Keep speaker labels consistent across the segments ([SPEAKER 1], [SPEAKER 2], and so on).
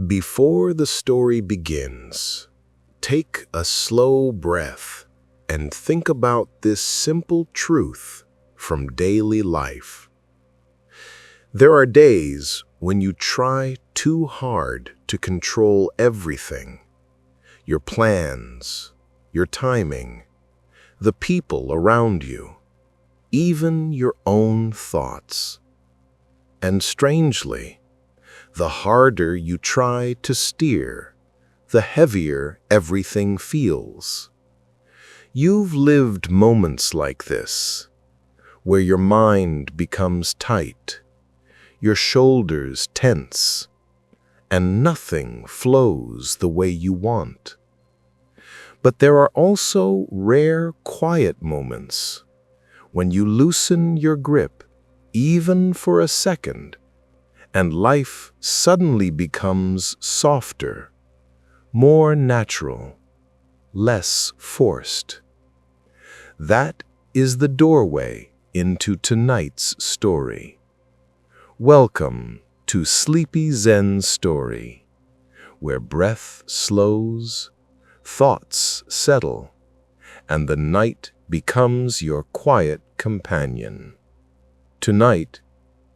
[SPEAKER 1] Before the story begins, take a slow breath and think about this simple truth from daily life. There are days when you try too hard to control everything: your plans, your timing, the people around you, even your own thoughts. And strangely, the harder you try to steer, the heavier everything feels. You've lived moments like this, where your mind becomes tight, your shoulders tense, and nothing flows the way you want. But there are also rare, quiet moments when you loosen your grip, even for a second, and life suddenly becomes softer, more natural, less forced. That is the doorway into tonight's story. Welcome to Sleepy Zen's story, where breath slows, thoughts settle, and the night becomes your quiet companion. Tonight,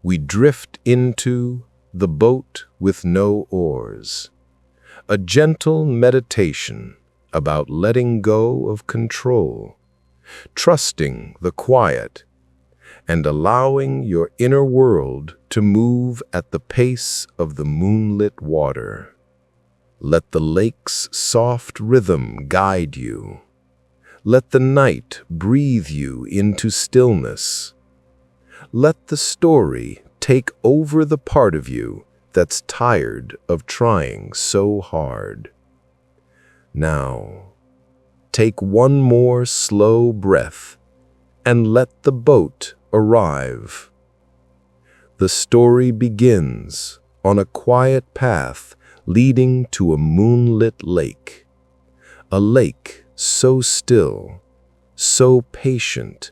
[SPEAKER 1] we drift into The Boat With No Oars, a gentle meditation about letting go of control, trusting the quiet, and allowing your inner world to move at the pace of the moonlit water. Let the lake's soft rhythm guide you. Let the night breathe you into stillness. Let the story take over the part of you that's tired of trying so hard. Now, take one more slow breath and let the boat arrive. The story begins on a quiet path leading to a moonlit lake. A lake so still, so patient.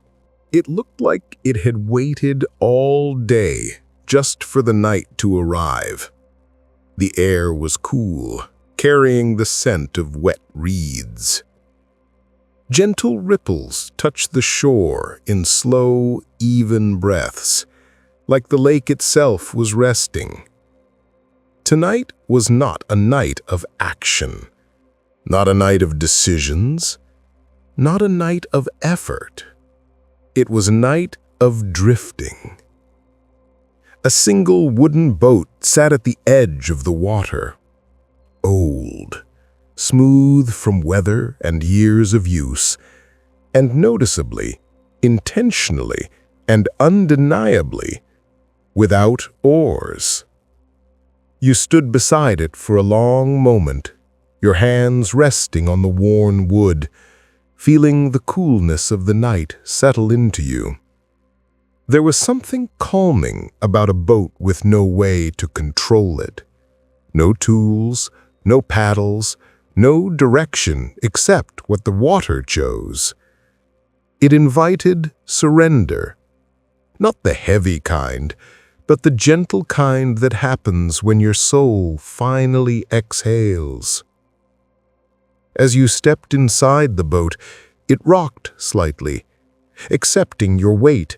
[SPEAKER 1] It looked like it had waited all day just for the night to arrive. The air was cool, carrying the scent of wet reeds. Gentle ripples touched the shore in slow, even breaths, like the lake itself was resting. Tonight was not a night of action, not a night of decisions, not a night of effort. It was a night of drifting. A single wooden boat sat at the edge of the water, old, smooth from weather and years of use, and noticeably, intentionally, and undeniably, without oars. You stood beside it for a long moment, your hands resting on the worn wood, feeling the coolness of the night settle into you. There was something calming about a boat with no way to control it. No tools, no paddles, no direction except what the water chose. It invited surrender, not the heavy kind, but the gentle kind that happens when your soul finally exhales. As you stepped inside the boat, it rocked slightly, accepting your weight,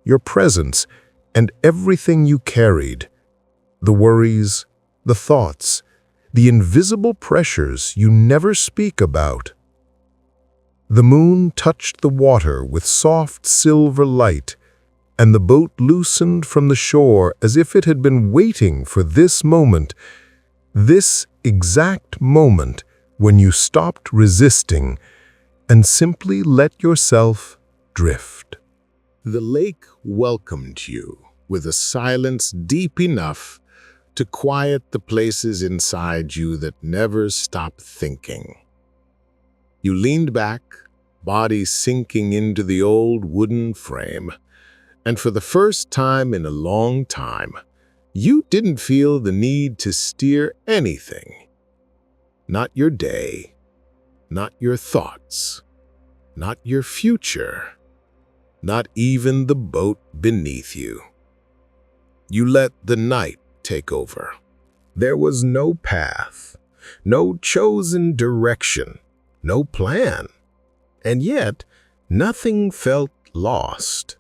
[SPEAKER 1] your presence, and everything you carried. The worries, the thoughts, the invisible pressures you never speak about. The moon touched the water with soft silver light, and the boat loosened from the shore as if it had been waiting for this moment, this exact moment when you stopped resisting and simply let yourself drift. The lake welcomed you with a silence deep enough to quiet the places inside you that never stop thinking. You leaned back, body sinking into the old wooden frame, and for the first time in a long time, you didn't feel the need to steer anything. Not your day, not your thoughts, not your future, not even the boat beneath you. You let the night take over. There was no path, no chosen direction, no plan, and yet nothing felt lost.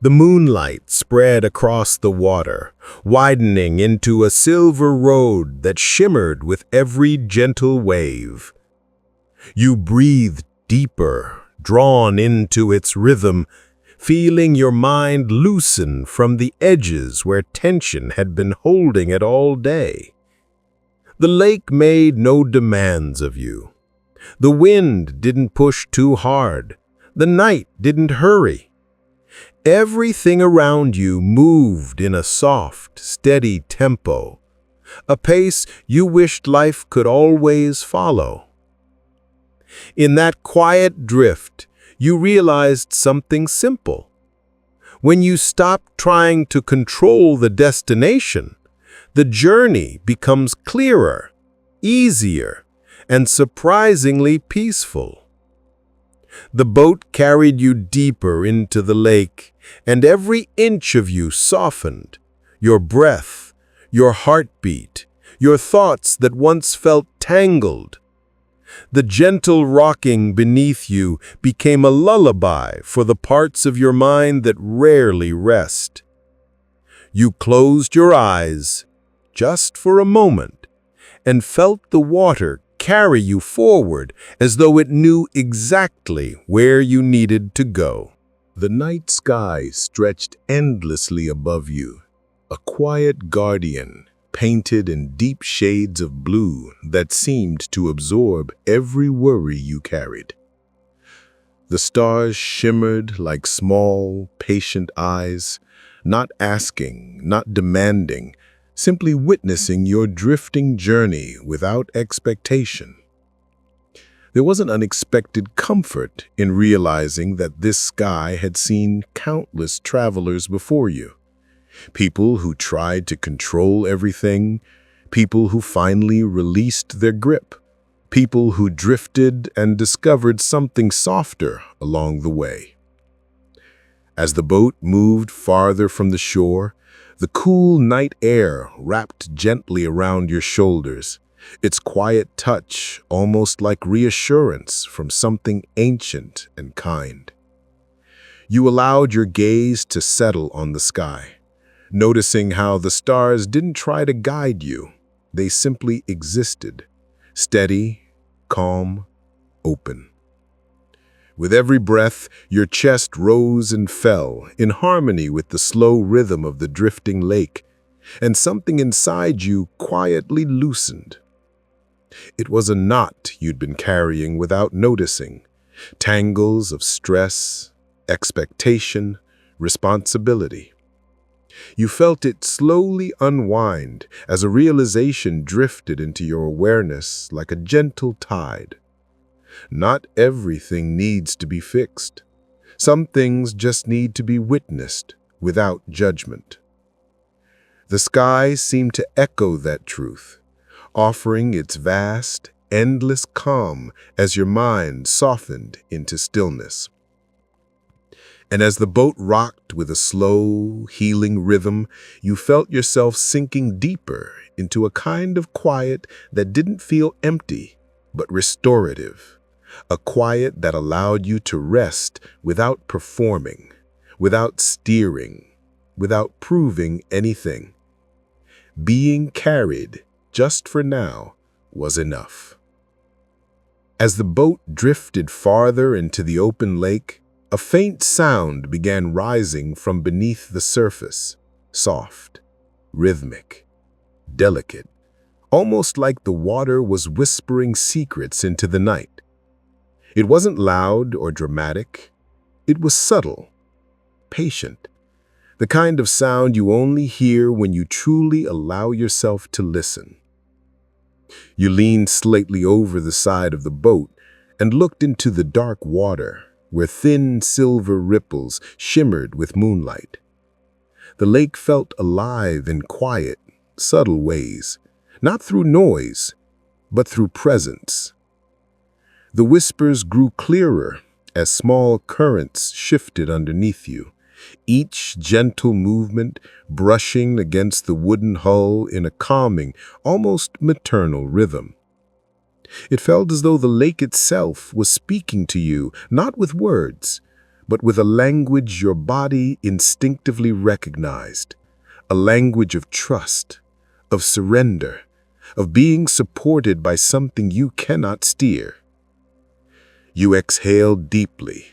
[SPEAKER 1] The moonlight spread across the water, widening into a silver road that shimmered with every gentle wave. You breathed deeper, drawn into its rhythm, feeling your mind loosen from the edges where tension had been holding it all day. The lake made no demands of you. The wind didn't push too hard. The night didn't hurry. Everything around you moved in a soft, steady tempo, a pace you wished life could always follow. In that quiet drift, you realized something simple. When you stop trying to control the destination, the journey becomes clearer, easier, and surprisingly peaceful. The boat carried you deeper into the lake, and every inch of you softened. Your breath, your heartbeat, your thoughts that once felt tangled. The gentle rocking beneath you became a lullaby for the parts of your mind that rarely rest. You closed your eyes, just for a moment, and felt the water carry you forward as though it knew exactly where you needed to go. The night sky stretched endlessly above you, a quiet guardian, painted in deep shades of blue that seemed to absorb every worry you carried. The stars shimmered like small, patient eyes, not asking, not demanding, simply witnessing your drifting journey without expectation. There was an unexpected comfort in realizing that this sky had seen countless travelers before you. People who tried to control everything, people who finally released their grip, people who drifted and discovered something softer along the way. As the boat moved farther from the shore, the cool night air wrapped gently around your shoulders, its quiet touch almost like reassurance from something ancient and kind. You allowed your gaze to settle on the sky, noticing how the stars didn't try to guide you. They simply existed, steady, calm, open. With every breath, your chest rose and fell in harmony with the slow rhythm of the drifting lake, and something inside you quietly loosened. It was a knot you'd been carrying without noticing, tangles of stress, expectation, responsibility. You felt it slowly unwind as a realization drifted into your awareness like a gentle tide. Not everything needs to be fixed. Some things just need to be witnessed without judgment. The sky seemed to echo that truth, offering its vast, endless calm as your mind softened into stillness. And as the boat rocked with a slow, healing rhythm, you felt yourself sinking deeper into a kind of quiet that didn't feel empty, but restorative. A quiet that allowed you to rest without performing, without steering, without proving anything. Being carried, just for now, was enough. As the boat drifted farther into the open lake, a faint sound began rising from beneath the surface, soft, rhythmic, delicate, almost like the water was whispering secrets into the night. It wasn't loud or dramatic. It was subtle, patient, the kind of sound you only hear when you truly allow yourself to listen. You leaned slightly over the side of the boat and looked into the dark water, where thin silver ripples shimmered with moonlight. The lake felt alive in quiet, subtle ways, not through noise, but through presence. The whispers grew clearer as small currents shifted underneath you, each gentle movement brushing against the wooden hull in a calming, almost maternal rhythm. It felt as though the lake itself was speaking to you, not with words, but with a language your body instinctively recognized, a language of trust, of surrender, of being supported by something you cannot steer. You exhaled deeply,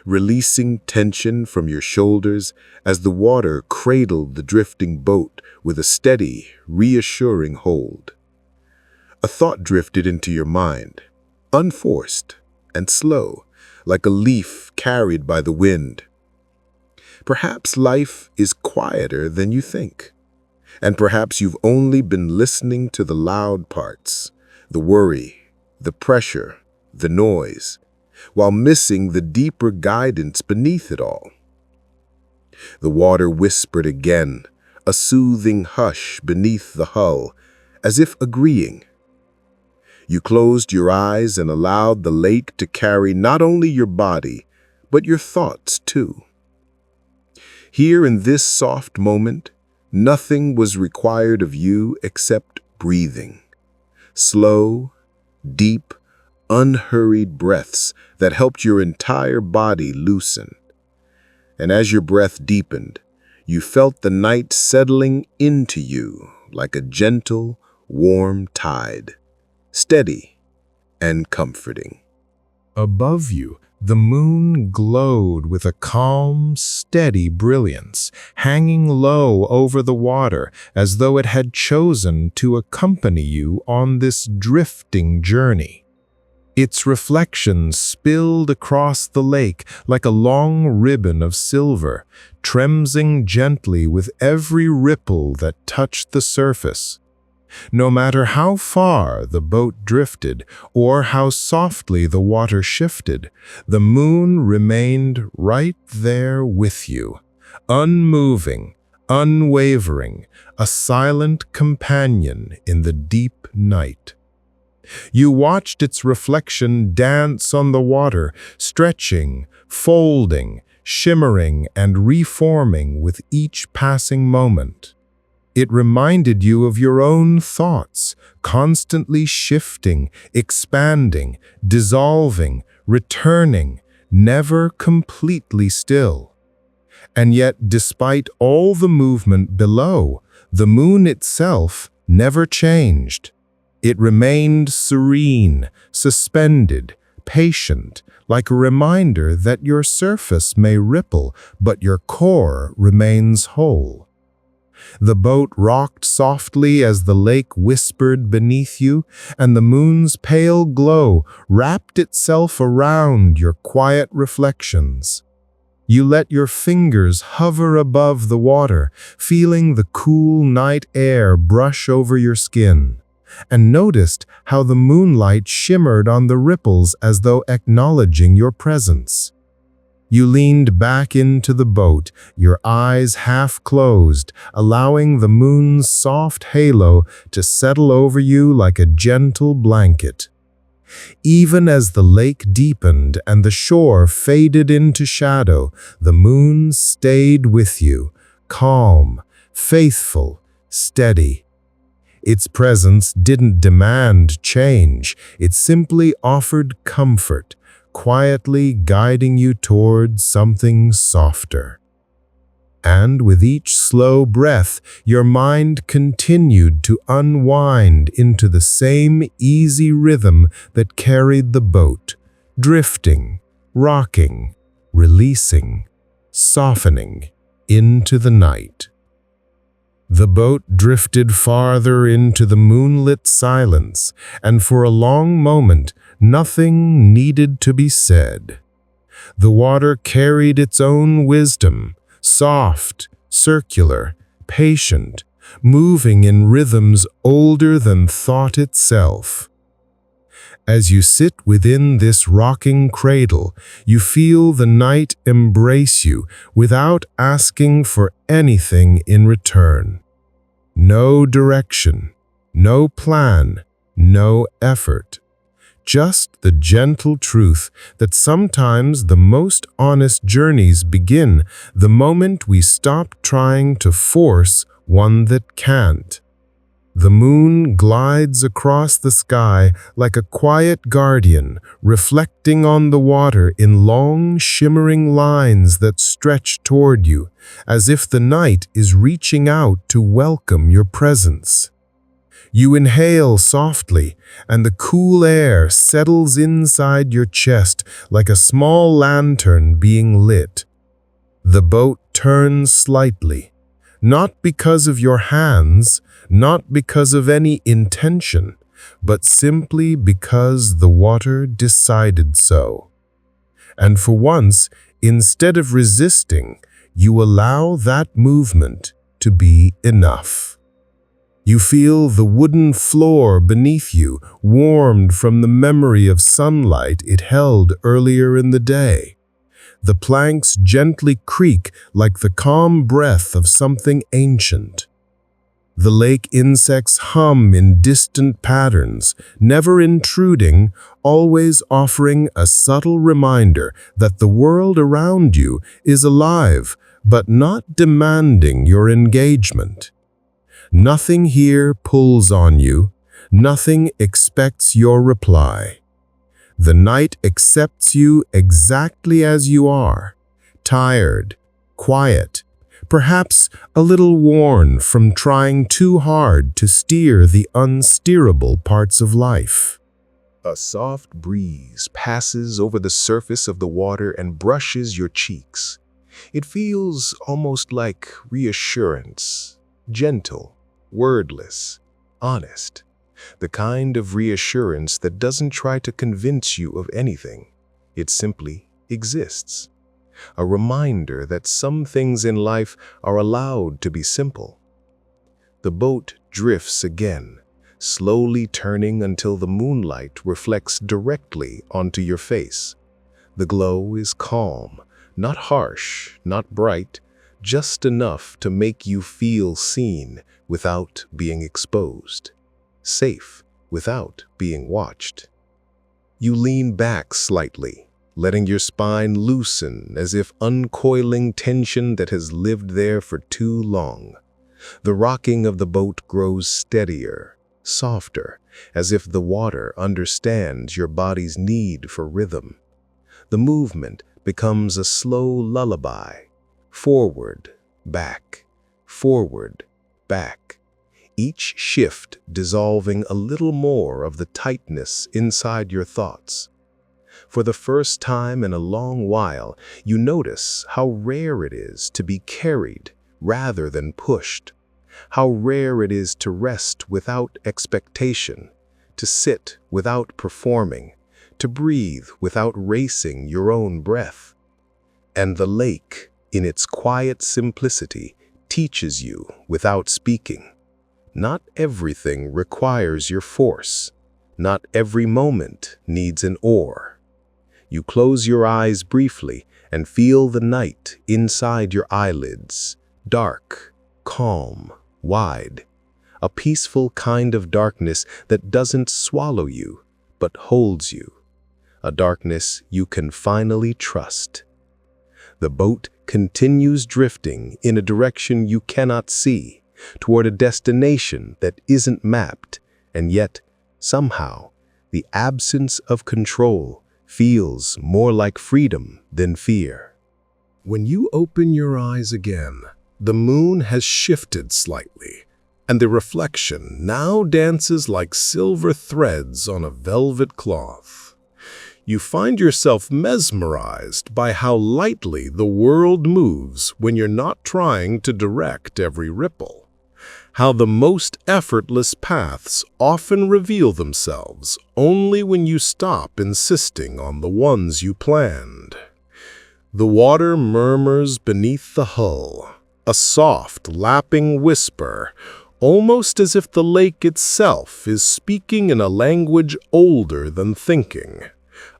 [SPEAKER 1] releasing tension from your shoulders as the water cradled the drifting boat with a steady, reassuring hold. A thought drifted into your mind, unforced and slow, like a leaf carried by the wind. Perhaps life is quieter than you think, and perhaps you've only been listening to the loud parts, the worry, the pressure, the noise, while missing the deeper guidance beneath it all. The water whispered again, a soothing hush beneath the hull, as if agreeing. You closed your eyes and allowed the lake to carry not only your body, but your thoughts too. Here in this soft moment, nothing was required of you except breathing. Slow, deep, unhurried breaths that helped your entire body loosen. And as your breath deepened, you felt the night settling into you like a gentle, warm tide, steady and comforting. Above you, the moon glowed with a calm, steady brilliance, hanging low over the water as though it had chosen to accompany you on this drifting journey. Its reflections spilled across the lake like a long ribbon of silver, tremsing gently with every ripple that touched the surface. No matter how far the boat drifted or how softly the water shifted, the moon remained right there with you, unmoving, unwavering, a silent companion in the deep night. You watched its reflection dance on the water, stretching, folding, shimmering, and reforming with each passing moment. It reminded you of your own thoughts, constantly shifting, expanding, dissolving, returning, never completely still. And yet, despite all the movement below, the moon itself never changed. It remained serene, suspended, patient, like a reminder that your surface may ripple, but your core remains whole. The boat rocked softly as the lake whispered beneath you, and the moon's pale glow wrapped itself around your quiet reflections. You let your fingers hover above the water, feeling the cool night air brush over your skin, and noticed how the moonlight shimmered on the ripples as though acknowledging your presence. You leaned back into the boat, your eyes half closed, allowing the moon's soft halo to settle over you like a gentle blanket. Even as the lake deepened and the shore faded into shadow, the moon stayed with you, calm, faithful, steady. Its presence didn't demand change, it simply offered comfort, quietly guiding you towards something softer. And with each slow breath, your mind continued to unwind into the same easy rhythm that carried the boat, drifting, rocking, releasing, softening into the night. The boat drifted farther into the moonlit silence, and for a long moment, nothing needed to be said. The water carried its own wisdom, soft, circular, patient, moving in rhythms older than thought itself. As you sit within this rocking cradle, you feel the night embrace you without asking for anything in return. No direction, no plan, no effort. Just the gentle truth that sometimes the most honest journeys begin the moment we stop trying to force one that can't. The moon glides across the sky like a quiet guardian, reflecting on the water in long, shimmering lines that stretch toward you, as if the night is reaching out to welcome your presence. You inhale softly, and the cool air settles inside your chest like a small lantern being lit. The boat turns slightly, not because of your hands, not because of any intention, but simply because the water decided so. And for once, instead of resisting, you allow that movement to be enough. You feel the wooden floor beneath you, warmed from the memory of sunlight it held earlier in the day. The planks gently creak like the calm breath of something ancient. The lake insects hum in distant patterns, never intruding, always offering a subtle reminder that the world around you is alive, but not demanding your engagement. Nothing here pulls on you, nothing expects your reply. The night accepts you exactly as you are, tired, quiet, perhaps a little worn from trying too hard to steer the unsteerable parts of life. A soft breeze passes over the surface of the water and brushes your cheeks. It feels almost like reassurance, gentle, wordless, honest. The kind of reassurance that doesn't try to convince you of anything. It simply exists. A reminder that some things in life are allowed to be simple. The boat drifts again, slowly turning until the moonlight reflects directly onto your face. The glow is calm, not harsh, not bright, just enough to make you feel seen without being exposed. Safe without being watched. You lean back slightly, letting your spine loosen as if uncoiling tension that has lived there for too long. The rocking of the boat grows steadier, softer, as if the water understands your body's need for rhythm. The movement becomes a slow lullaby, forward, back, forward, back. Each shift dissolving a little more of the tightness inside your thoughts. For the first time in a long while, you notice how rare it is to be carried rather than pushed. How rare it is to rest without expectation, to sit without performing, to breathe without racing your own breath. And the lake, in its quiet simplicity, teaches you without speaking. Not everything requires your force. Not every moment needs an oar. You close your eyes briefly and feel the night inside your eyelids, dark, calm, wide. A peaceful kind of darkness that doesn't swallow you, but holds you. A darkness you can finally trust. The boat continues drifting in a direction you cannot see, toward a destination that isn't mapped, and yet, somehow, the absence of control feels more like freedom than fear. When you open your eyes again, the moon has shifted slightly, and the reflection now dances like silver threads on a velvet cloth. You find yourself mesmerized by how lightly the world moves when you're not trying to direct every ripple. How the most effortless paths often reveal themselves only when you stop insisting on the ones you planned. The water murmurs beneath the hull, a soft, lapping whisper, almost as if the lake itself is speaking in a language older than thinking,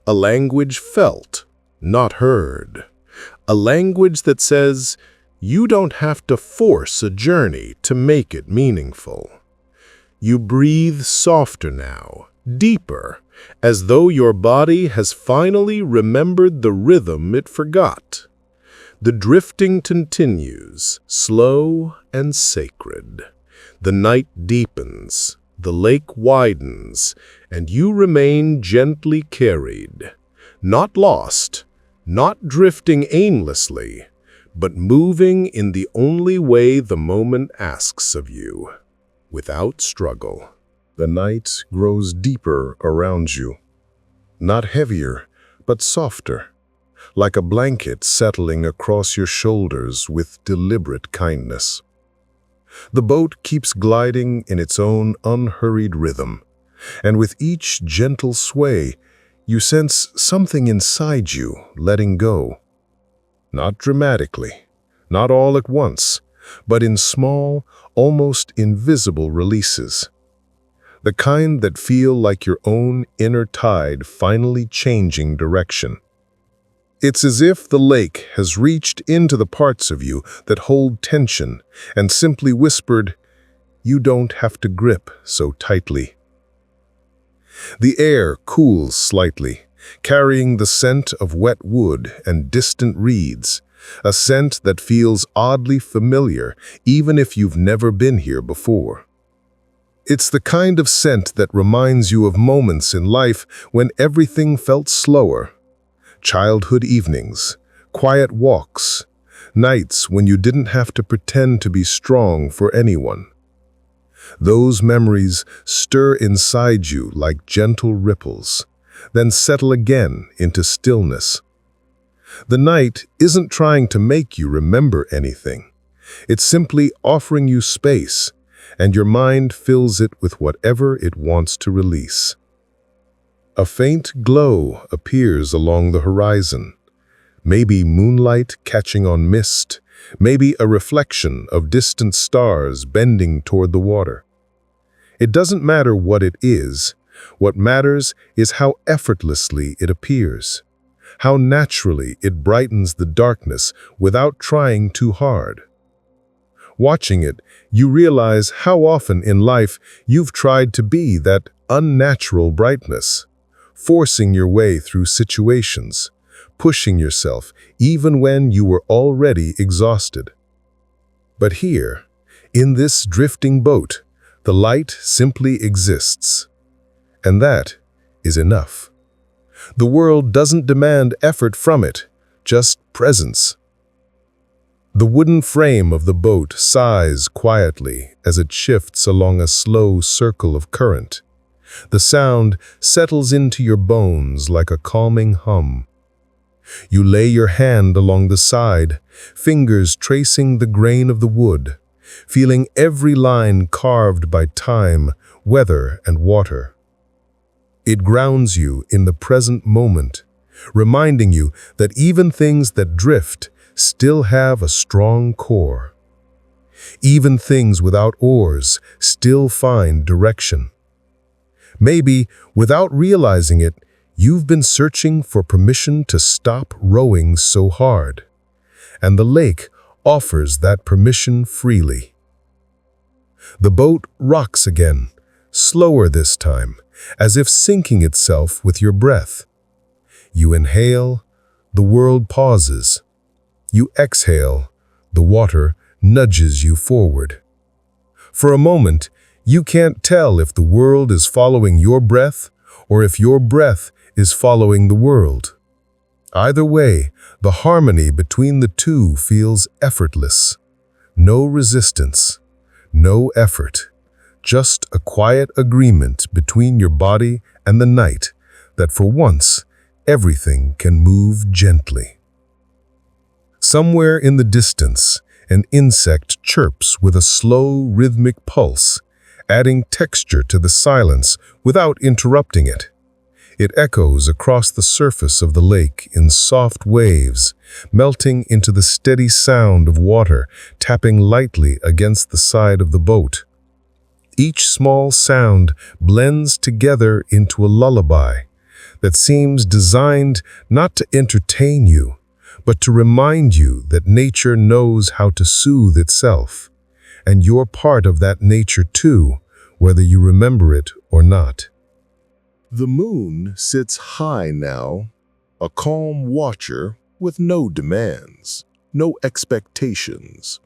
[SPEAKER 1] a language felt, not heard, a language that says, you don't have to force a journey to make it meaningful. You breathe softer now, deeper, as though your body has finally remembered the rhythm it forgot. The drifting continues, slow and sacred. The night deepens, the lake widens, and you remain gently carried. Not lost, not drifting aimlessly, but moving in the only way the moment asks of you, without struggle. The night grows deeper around you, not heavier, but softer, like a blanket settling across your shoulders with deliberate kindness. The boat keeps gliding in its own unhurried rhythm, and with each gentle sway, you sense something inside you letting go. Not dramatically, not all at once, but in small, almost invisible releases. The kind that feel like your own inner tide finally changing direction. It's as if the lake has reached into the parts of you that hold tension and simply whispered, "You don't have to grip so tightly." The air cools slightly, carrying the scent of wet wood and distant reeds, a scent that feels oddly familiar even if you've never been here before. It's the kind of scent that reminds you of moments in life when everything felt slower. Childhood evenings, quiet walks, nights when you didn't have to pretend to be strong for anyone. Those memories stir inside you like gentle ripples, then settle again into stillness. The night isn't trying to make you remember anything. It's simply offering you space, and your mind fills it with whatever it wants to release. A faint glow appears along the horizon. Maybe moonlight catching on mist, maybe a reflection of distant stars bending toward the water. It doesn't matter what it is. What matters is how effortlessly it appears, how naturally it brightens the darkness without trying too hard. Watching it, you realize how often in life you've tried to be that unnatural brightness, forcing your way through situations, pushing yourself even when you were already exhausted. But here, in this drifting boat, the light simply exists. And that is enough. The world doesn't demand effort from it, just presence. The wooden frame of the boat sighs quietly as it shifts along a slow circle of current. The sound settles into your bones like a calming hum. You lay your hand along the side, fingers tracing the grain of the wood, feeling every line carved by time, weather, and water. It grounds you in the present moment, reminding you that even things that drift still have a strong core. Even things without oars still find direction. Maybe, without realizing it, you've been searching for permission to stop rowing so hard, and the lake offers that permission freely. The boat rocks again, slower this time, as if syncing itself with your breath. You inhale, the world pauses. You exhale, the water nudges you forward. For a moment, you can't tell if the world is following your breath or if your breath is following the world. Either way, the harmony between the two feels effortless. No resistance, no effort, just a quiet agreement between your body and the night that for once, everything can move gently. Somewhere in the distance, an insect chirps with a slow, rhythmic pulse, adding texture to the silence without interrupting it. It echoes across the surface of the lake in soft waves, melting into the steady sound of water tapping lightly against the side of the boat. Each small sound blends together into a lullaby that seems designed not to entertain you, but to remind you that nature knows how to soothe itself, and you're part of that nature too, whether you remember it or not. The moon sits high now, a calm watcher with no demands, no expectations.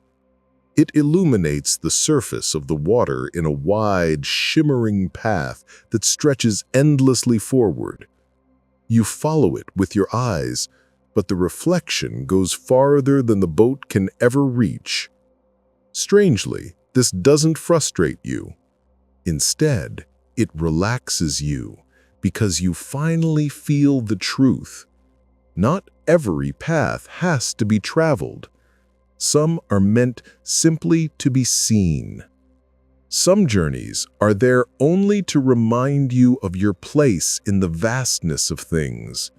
[SPEAKER 1] It illuminates the surface of the water in a wide, shimmering path that stretches endlessly forward. You follow it with your eyes, but the reflection goes farther than the boat can ever reach. Strangely, this doesn't frustrate you. Instead, it relaxes you because you finally feel the truth. Not every path has to be traveled. Some are meant simply to be seen. Some journeys are there only to remind you of your place in the vastness of things.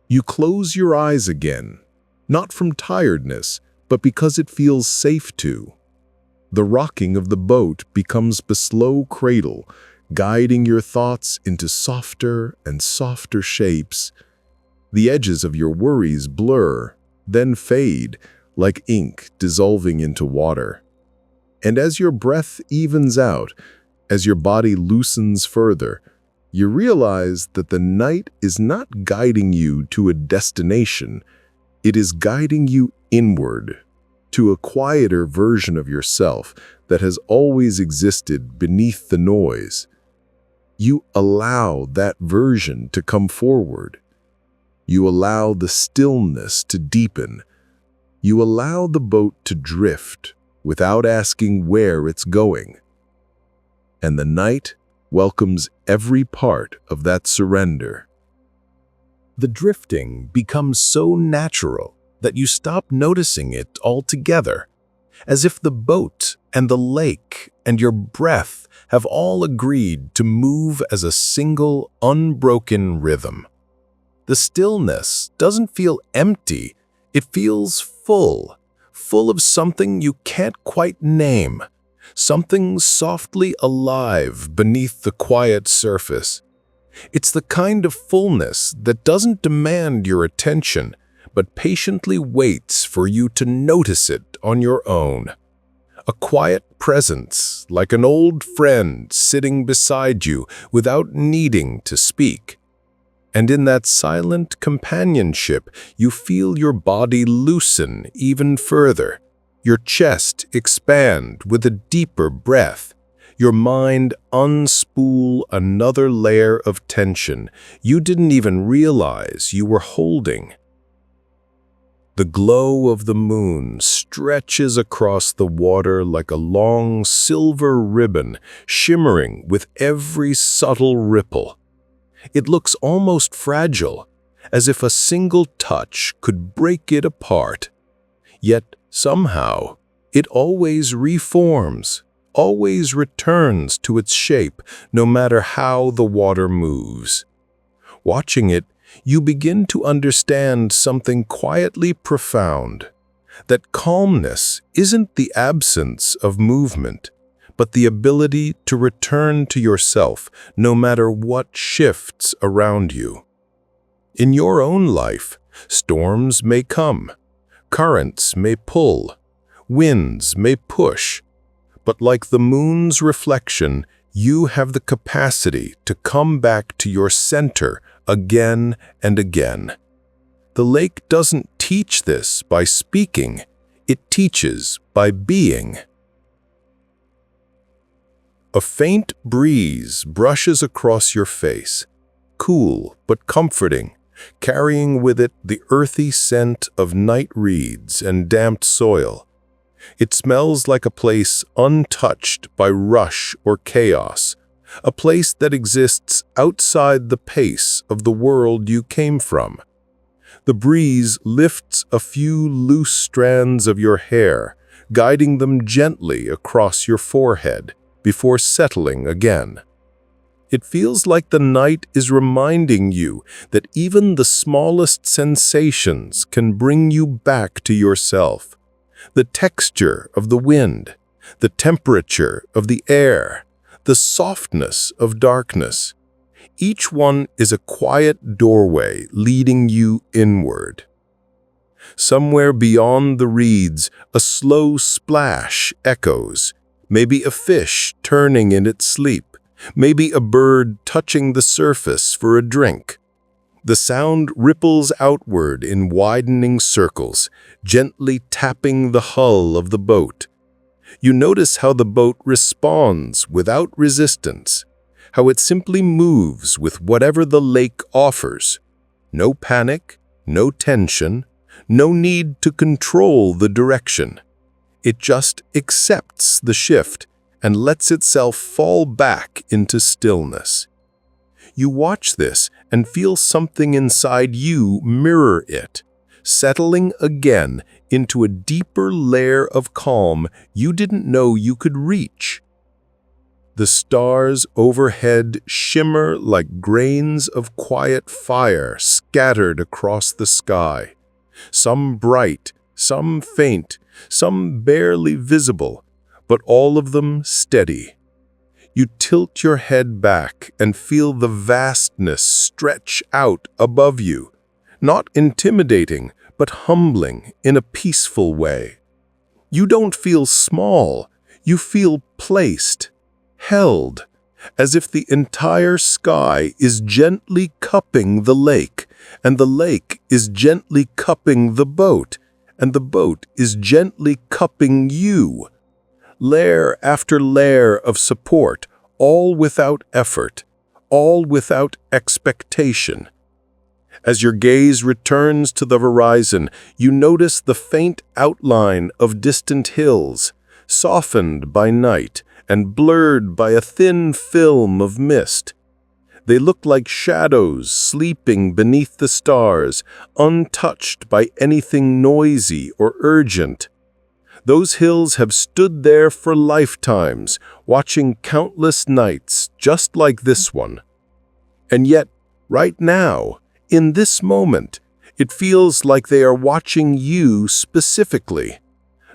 [SPEAKER 1] You close your eyes again, not from tiredness, but because it feels safe to. The rocking of the boat becomes the slow cradle, guiding your thoughts into softer and softer shapes. The edges of your worries blur, then fade, like ink dissolving into water. And as your breath evens out, as your body loosens further, you realize that the night is not guiding you to a destination, it is guiding you inward, to a quieter version of yourself that has always existed beneath the noise. You allow that version to come forward. You allow the stillness to deepen. You allow the boat to drift without asking where it's going. And the night welcomes every part of that surrender. The drifting becomes so natural that you stop noticing it altogether, as if the boat and the lake and your breath have all agreed to move as a single, unbroken rhythm. The stillness doesn't feel empty, it feels full of something you can't quite name, something softly alive beneath the quiet surface. It's the kind of fullness that doesn't demand your attention, but patiently waits for you to notice it on your own. A quiet presence, like an old friend sitting beside you without needing to speak. And in that silent companionship, you feel your body loosen even further, your chest expand with a deeper breath, your mind unspool another layer of tension you didn't even realize you were holding. The glow of the moon stretches across the water like a long silver ribbon, shimmering with every subtle ripple. It looks almost fragile, as if a single touch could break it apart. Yet somehow, it always reforms, always returns to its shape, no matter how the water moves. Watching it, you begin to understand something quietly profound, that calmness isn't the absence of movement, but the ability to return to yourself no matter what shifts around you. In your own life, storms may come, currents may pull, winds may push, but like the moon's reflection, you have the capacity to come back to your center again and again. The lake doesn't teach this by speaking, it teaches by being. A faint breeze brushes across your face, cool but comforting, carrying with it the earthy scent of night reeds and damped soil. It smells like a place untouched by rush or chaos, a place that exists outside the pace of the world you came from. The breeze lifts a few loose strands of your hair, guiding them gently across your forehead before settling again. It feels like the night is reminding you that even the smallest sensations can bring you back to yourself. The texture of the wind, the temperature of the air, the softness of darkness. Each one is a quiet doorway leading you inward. Somewhere beyond the reeds, a slow splash echoes, maybe a fish turning in its sleep, Maybe a bird touching the surface for a drink. The sound ripples outward in widening circles, gently tapping the hull of the boat. You notice how the boat responds without resistance, how it simply moves with whatever the lake offers. No panic, no tension, no need to control the direction. It just accepts the shift and lets itself fall back into stillness. You watch this and feel something inside you mirror it, settling again into a deeper layer of calm you didn't know you could reach. The stars overhead shimmer like grains of quiet fire scattered across the sky, some bright, some faint, some barely visible, but all of them steady. You tilt your head back and feel the vastness stretch out above you, not intimidating, but humbling in a peaceful way. You don't feel small, you feel placed, held, as if the entire sky is gently cupping the lake, and the lake is gently cupping the boat, and the boat is gently cupping you. Layer after layer of support, all without effort, all without expectation. As your gaze returns to the horizon, you notice the faint outline of distant hills, softened by night and blurred by a thin film of mist. They look like shadows sleeping beneath the stars, untouched by anything noisy or urgent. Those hills have stood there for lifetimes, watching countless nights just like this one. And yet, right now, in this moment, it feels like they are watching you specifically,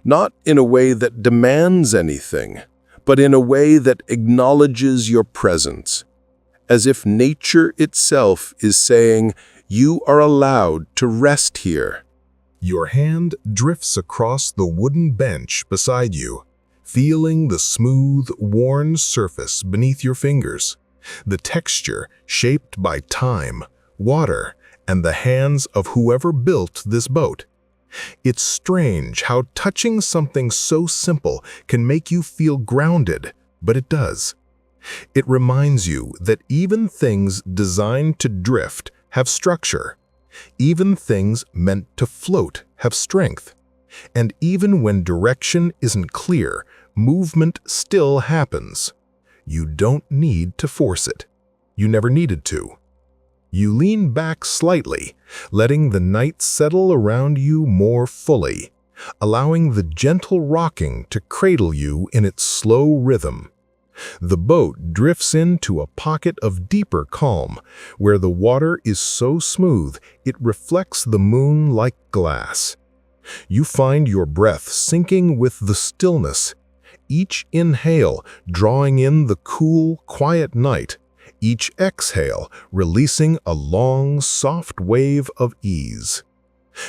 [SPEAKER 1] not in a way that demands anything, but in a way that acknowledges your presence, as if nature itself is saying, "You are allowed to rest here."
[SPEAKER 2] Your hand drifts across the wooden bench beside you, feeling the smooth, worn surface beneath your fingers, the texture shaped by time, water, and the hands of whoever built this boat. It's strange how touching something so simple can make you feel grounded, but it does. It reminds you that even things designed to drift have structure. Even things meant to float have strength. And even when direction isn't clear, movement still happens. You don't need to force it. You never needed to. You lean back slightly, letting the night settle around you more fully, allowing the gentle rocking to cradle you in its slow rhythm. The boat drifts into a pocket of deeper calm, where the water is so smooth it reflects the moon like glass. You find your breath sinking with the stillness, each inhale drawing in the cool, quiet night, each exhale releasing a long, soft wave of ease.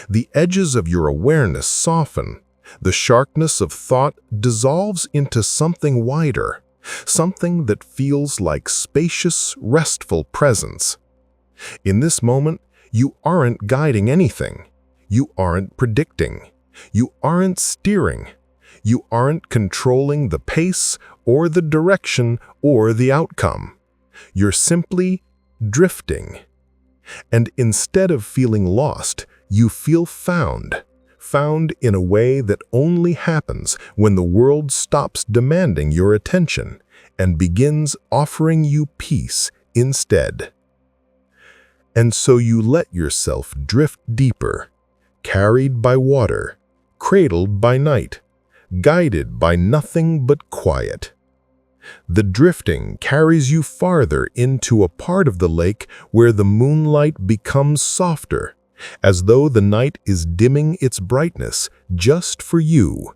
[SPEAKER 2] The edges of your awareness soften. The sharpness of thought dissolves into something wider, something that feels like spacious, restful presence. In this moment, you aren't guiding anything. You aren't predicting. You aren't steering. You aren't controlling the pace or the direction or the outcome. You're simply drifting. And instead of feeling lost, you feel found. Found in a way that only happens when the world stops demanding your attention and begins offering you peace instead. And so you let yourself drift deeper, carried by water, cradled by night, guided by nothing but quiet. The drifting carries you farther into a part of the lake where the moonlight becomes softer, as though the night is dimming its brightness just for you,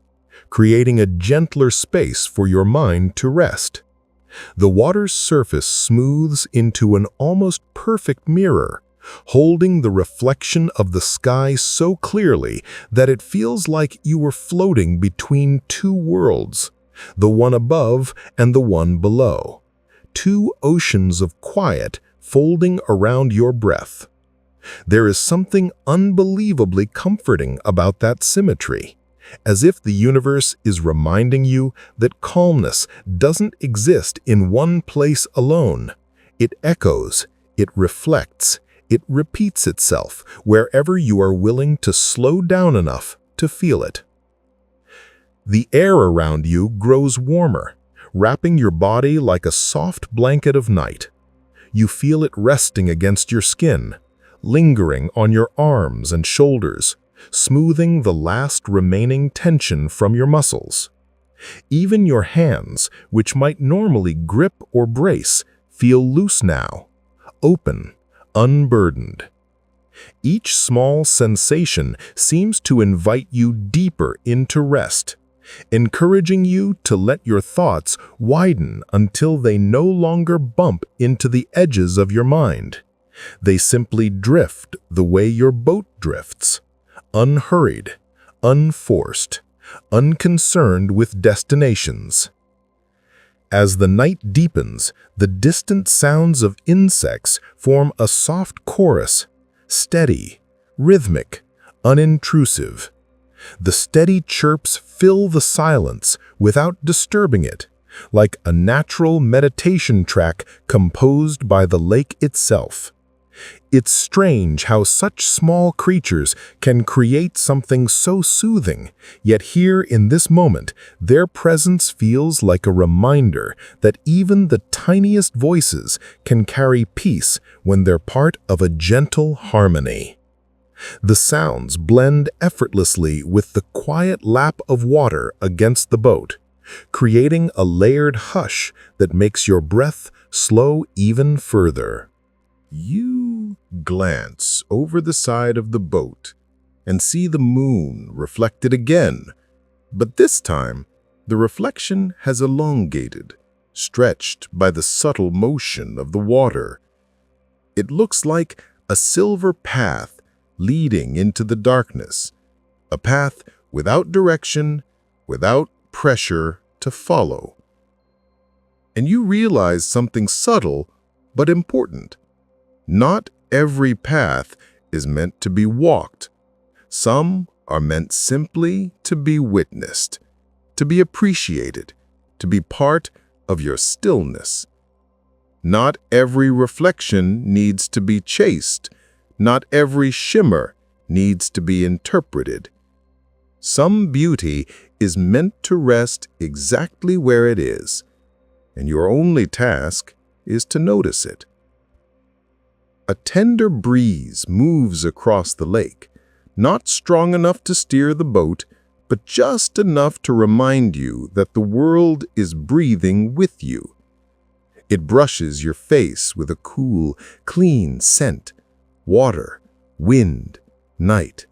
[SPEAKER 2] creating a gentler space for your mind to rest. The water's surface smooths into an almost perfect mirror, holding the reflection of the sky so clearly that it feels like you were floating between two worlds, the one above and the one below. two oceans of quiet folding around your breath. There is something unbelievably comforting about that symmetry, as if the universe is reminding you that calmness doesn't exist in one place alone. It echoes, it reflects, it repeats itself wherever you are willing to slow down enough to feel it. The air around you grows warmer, wrapping your body like a soft blanket of night. You feel it resting against your skin, lingering on your arms and shoulders, smoothing the last remaining tension from your muscles. Even your hands, which might normally grip or brace, feel loose now, open, unburdened. Each small sensation seems to invite you deeper into rest, encouraging you to let your thoughts widen until they no longer bump into the edges of your mind. They simply drift the way your boat drifts, unhurried, unforced, unconcerned with destinations. As the night deepens, the distant sounds of insects form a soft chorus, steady, rhythmic, unintrusive. The steady chirps fill the silence without disturbing it, like a natural meditation track composed by the lake itself. It's strange how such small creatures can create something so soothing, yet here in this moment, their presence feels like a reminder that even the tiniest voices can carry peace when they're part of a gentle harmony. The sounds blend effortlessly with the quiet lap of water against the boat, creating a layered hush that makes your breath slow even further. You glance over the side of the boat and see the moon reflected again, but this time the reflection has elongated, stretched by the subtle motion of the water. It looks like a silver path leading into the darkness, a path without direction, without pressure to follow. And you realize something subtle but important. Not every path is meant to be walked. Some are meant simply to be witnessed, to be appreciated, to be part of your stillness. Not every reflection needs to be chased. Not every shimmer needs to be interpreted. Some beauty is meant to rest exactly where it is, and your only task is to notice it. A tender breeze moves across the lake, not strong enough to steer the boat, but just enough to remind you that the world is breathing with you. It brushes your face with a cool, clean scent, water, wind, night.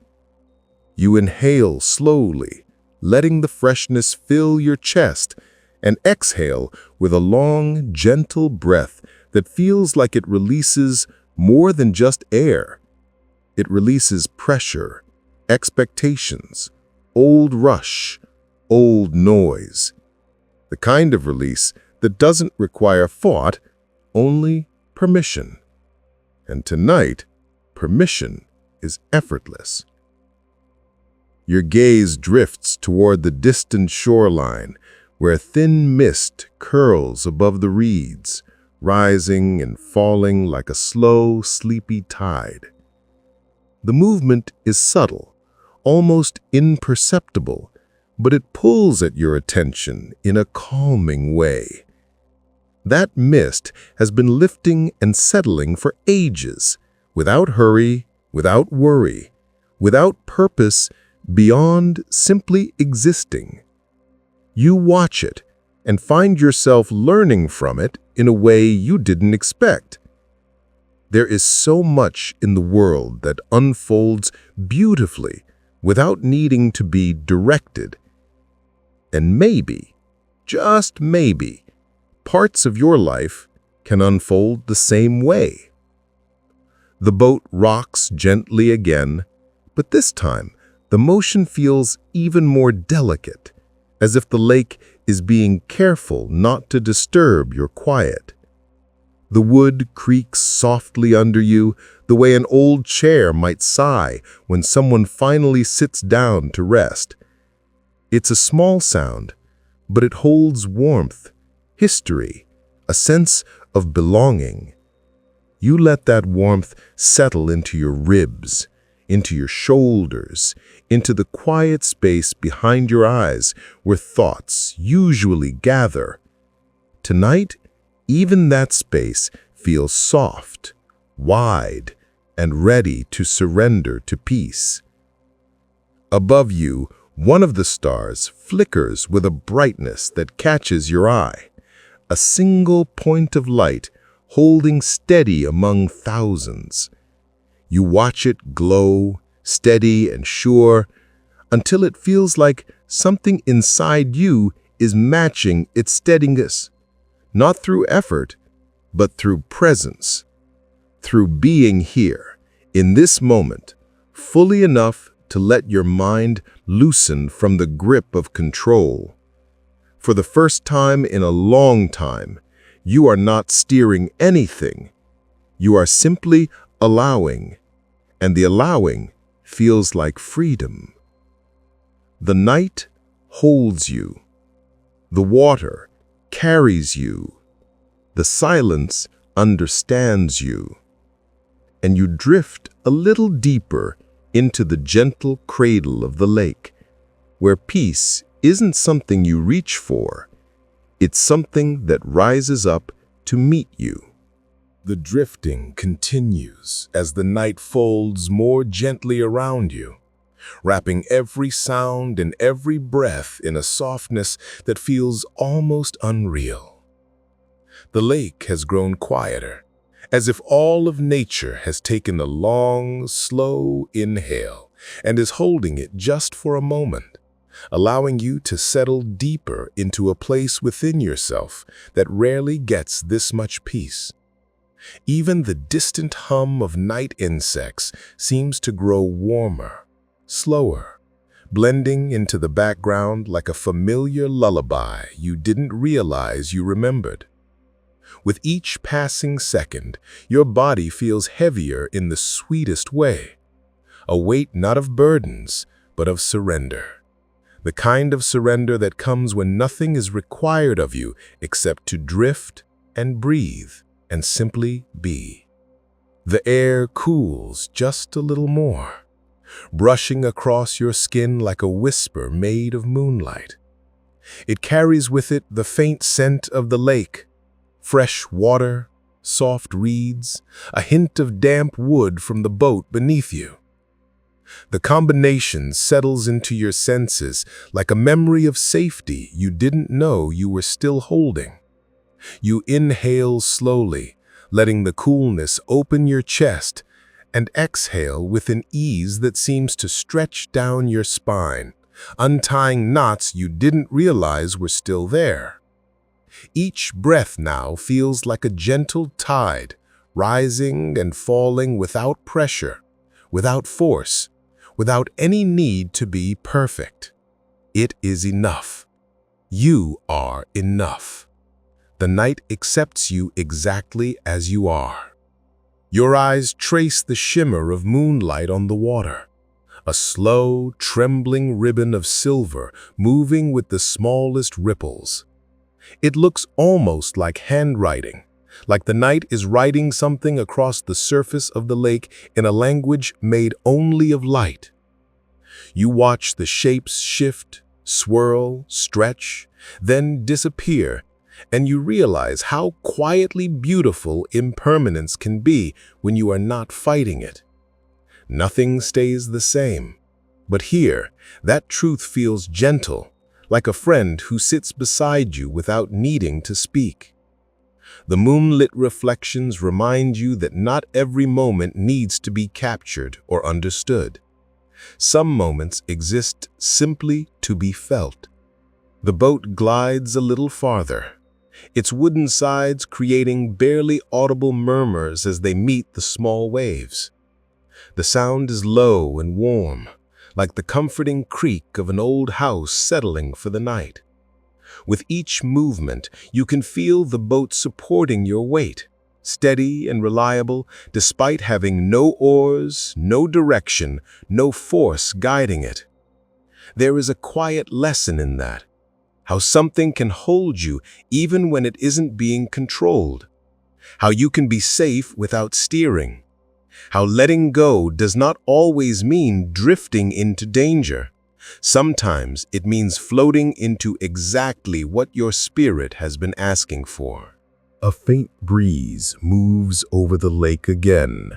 [SPEAKER 2] You inhale slowly, letting the freshness fill your chest, and exhale with a long, gentle breath that feels like it releases more than just air. It releases pressure, expectations, old rush, old noise. The kind of release that doesn't require thought, only permission. And tonight, permission is effortless. Your gaze drifts toward the distant shoreline, where thin mist curls above the reeds, rising and falling like a slow, sleepy tide. The movement is subtle, almost imperceptible, but it pulls at your attention in a calming way. That mist has been lifting and settling for ages, without hurry, without worry, without purpose, beyond simply existing. You watch it and find yourself learning from it in a way you didn't expect. There is so much in the world that unfolds beautifully without needing to be directed. And maybe, just maybe, parts of your life can unfold the same way. The boat rocks gently again, but this time the motion feels even more delicate, as if the lake is being careful not to disturb your quiet.
[SPEAKER 1] The wood creaks softly under you, the way an old chair might sigh when someone finally sits down to rest. It's a small sound, but it holds warmth, history, a sense of belonging. You let that warmth settle into your ribs, into your shoulders, into the quiet space behind your eyes where thoughts usually gather. Tonight, even that space feels soft, wide, and ready to surrender to peace. Above you, one of the stars flickers with a brightness that catches your eye, a single point of light holding steady among thousands. You watch it glow, steady and sure, until it feels like something inside you is matching its steadiness, not through effort, but through presence, through being here, in this moment, fully enough to let your mind loosen from the grip of control. For the first time in a long time, you are not steering anything. You are simply allowing, and the allowing feels like freedom. The night holds you. The water carries you. The silence understands you. And you drift a little deeper into the gentle cradle of the lake, where peace isn't something you reach for. It's something that rises up to meet you. The drifting continues as the night folds more gently around you, wrapping every sound and every breath in a softness that feels almost unreal. The lake has grown quieter, as if all of nature has taken a long, slow inhale and is holding it just for a moment, allowing you to settle deeper into a place within yourself that rarely gets this much peace. Even the distant hum of night insects seems to grow warmer, slower, blending into the background like a familiar lullaby you didn't realize you remembered. With each passing second, your body feels heavier in the sweetest way, a weight not of burdens, but of surrender. The kind of surrender that comes when nothing is required of you except to drift and breathe and simply be. The air cools just a little more, brushing across your skin like a whisper made of moonlight. It carries with it the faint scent of the lake, fresh water, soft reeds, a hint of damp wood from the boat beneath you. The combination settles into your senses like a memory of safety you didn't know you were still holding. You inhale slowly, letting the coolness open your chest, and exhale with an ease that seems to stretch down your spine, untying knots you didn't realize were still there. Each breath now feels like a gentle tide, rising and falling without pressure, without force, without any need to be perfect. It is enough. You are enough. The night accepts you exactly as you are. Your eyes trace the shimmer of moonlight on the water, a slow, trembling ribbon of silver moving with the smallest ripples. It looks almost like handwriting, like the night is writing something across the surface of the lake in a language made only of light. You watch the shapes shift, swirl, stretch, then disappear, and you realize how quietly beautiful impermanence can be when you are not fighting it. Nothing stays the same, but here, that truth feels gentle, like a friend who sits beside you without needing to speak. The moonlit reflections remind you that not every moment needs to be captured or understood. Some moments exist simply to be felt. The boat glides a little farther, its wooden sides creating barely audible murmurs as they meet the small waves. The sound is low and warm, like the comforting creak of an old house settling for the night. With each movement, you can feel the boat supporting your weight, steady and reliable, despite having no oars, no direction, no force guiding it. There is a quiet lesson in that, how something can hold you even when it isn't being controlled, how you can be safe without steering, how letting go does not always mean drifting into danger. Sometimes it means floating into exactly what your spirit has been asking for.
[SPEAKER 2] A faint breeze moves over the lake again,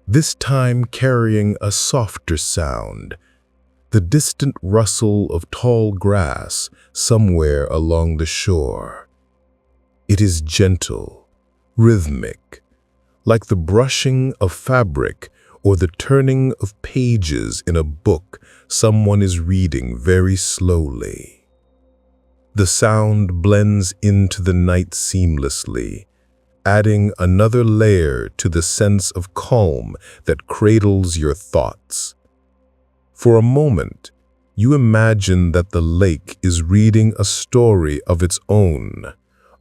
[SPEAKER 2] this time carrying a softer sound, the distant rustle of tall grass somewhere along the shore. It is gentle, rhythmic, like the brushing of fabric or the turning of pages in a book someone is reading very slowly. The sound blends into the night seamlessly, adding another layer to the sense of calm that cradles your thoughts. For a moment, you imagine that the lake is reading a story of its own,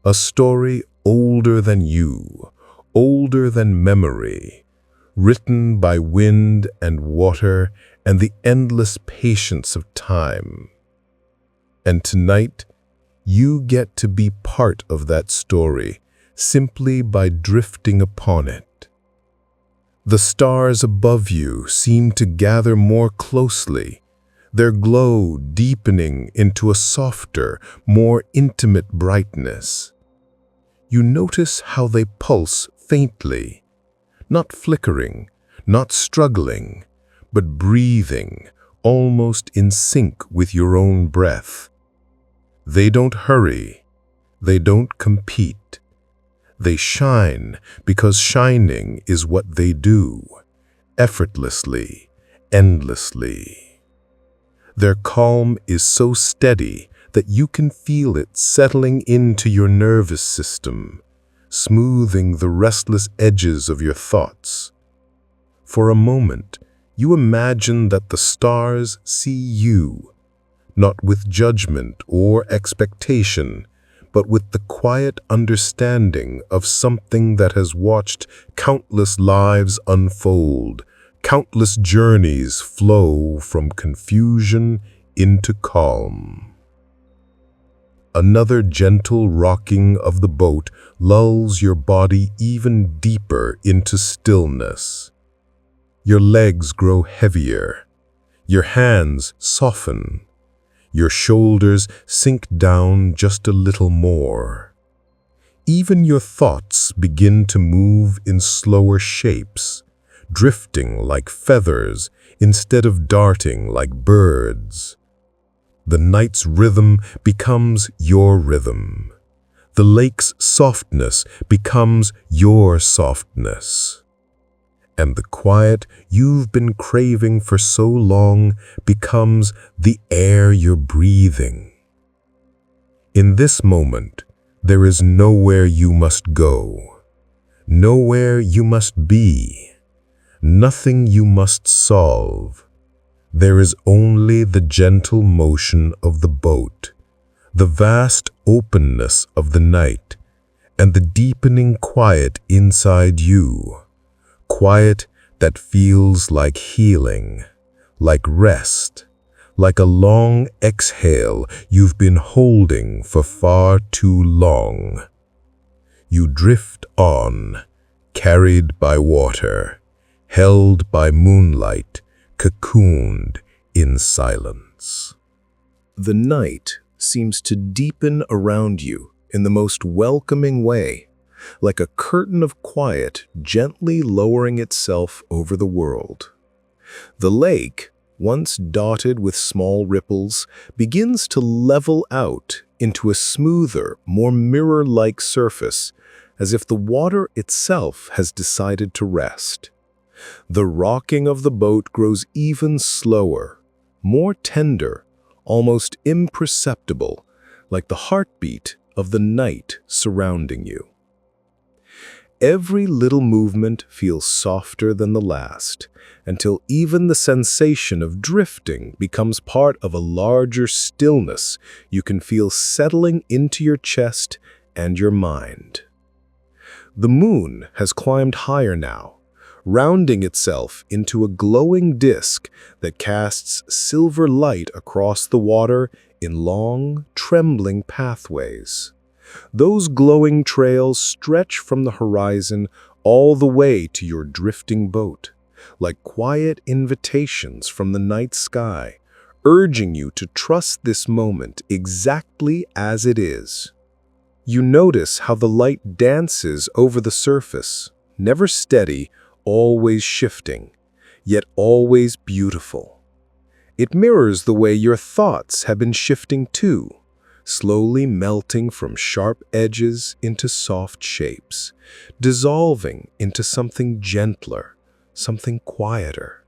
[SPEAKER 2] a story older than you, older than memory, written by wind and water and the endless patience of time. And tonight, you get to be part of that story simply by drifting upon it. The stars above you seem to gather more closely, their glow deepening into a softer, more intimate brightness. You notice how they pulse faintly, not flickering, not struggling, but breathing, almost in sync with your own breath. They don't hurry, they don't compete. They shine because shining is what they do, effortlessly, endlessly. Their calm is so steady that you can feel it settling into your nervous system, smoothing the restless edges of your thoughts. For a moment, you imagine that the stars see you, not with judgment or expectation, but with the quiet understanding of something that has watched countless lives unfold, countless journeys flow from confusion into calm. Another gentle rocking of the boat lulls your body even deeper into stillness. Your legs grow heavier, your hands soften, your shoulders sink down just a little more. Even your thoughts begin to move in slower shapes, drifting like feathers instead of darting like birds. The night's rhythm becomes your rhythm. The lake's softness becomes your softness. And the quiet you've been craving for so long becomes the air you're breathing. In this moment, there is nowhere you must go, nowhere you must be, nothing you must solve. There is only the gentle motion of the boat, the vast openness of the night, and the deepening quiet inside you. Quiet that feels like healing, like rest, like a long exhale you've been holding for far too long. You drift on, carried by water, held by moonlight, cocooned in silence. The night seems to deepen around you in the most welcoming way, like a curtain of quiet gently lowering itself over the world. The lake, once dotted with small ripples, begins to level out into a smoother, more mirror-like surface, as if the water itself has decided to rest. The rocking of the boat grows even slower, more tender, almost imperceptible, like the heartbeat of the night surrounding you. Every little movement feels softer than the last, until even the sensation of drifting becomes part of a larger stillness you can feel settling into your chest and your mind.
[SPEAKER 1] The moon has climbed higher now, rounding itself into a glowing disk that casts silver light across the water in long, trembling pathways. Those glowing trails stretch from the horizon all the way to your drifting boat, like quiet invitations from the night sky, urging you to trust this moment exactly as it is. You notice how the light dances over the surface, never steady, always shifting, yet always beautiful. It mirrors the way your thoughts have been shifting too, slowly melting from sharp edges into soft shapes, dissolving into something gentler, something quieter.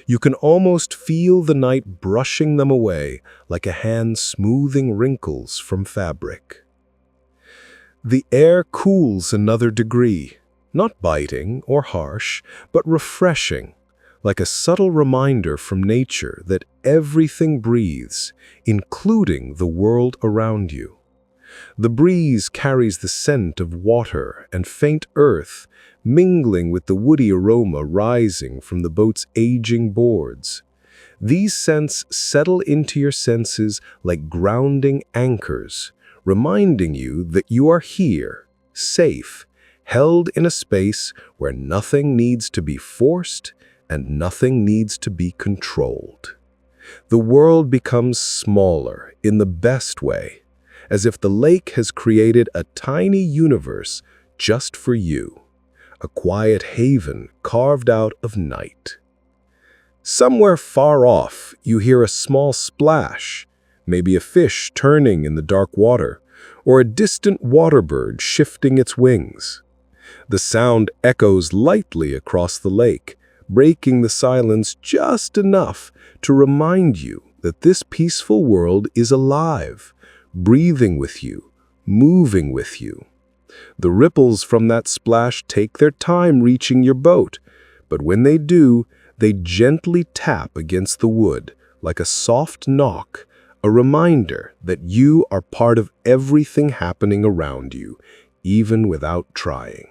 [SPEAKER 1] You can almost feel the night brushing them away like a hand smoothing wrinkles from fabric. The air cools another degree, not biting or harsh, but refreshing, like a subtle reminder from nature that everything breathes, including the world around you. The breeze carries the scent of water and faint earth, mingling with the woody aroma rising from the boat's aging boards. These scents settle into your senses like grounding anchors, reminding you that you are here, safe, held in a space where nothing needs to be forced and nothing needs to be controlled. The world becomes smaller in the best way, as if the lake has created a tiny universe just for you, a quiet haven carved out of night. Somewhere far off, you hear a small splash, maybe a fish turning in the dark water, or a distant water bird shifting its wings. The sound echoes lightly across the lake, breaking the silence just enough to remind you that this peaceful world is alive, breathing with you, moving with you. The ripples from that splash take their time reaching your boat, but when they do, they gently tap against the wood like a soft knock, a reminder that you are part of everything happening around you, even without trying.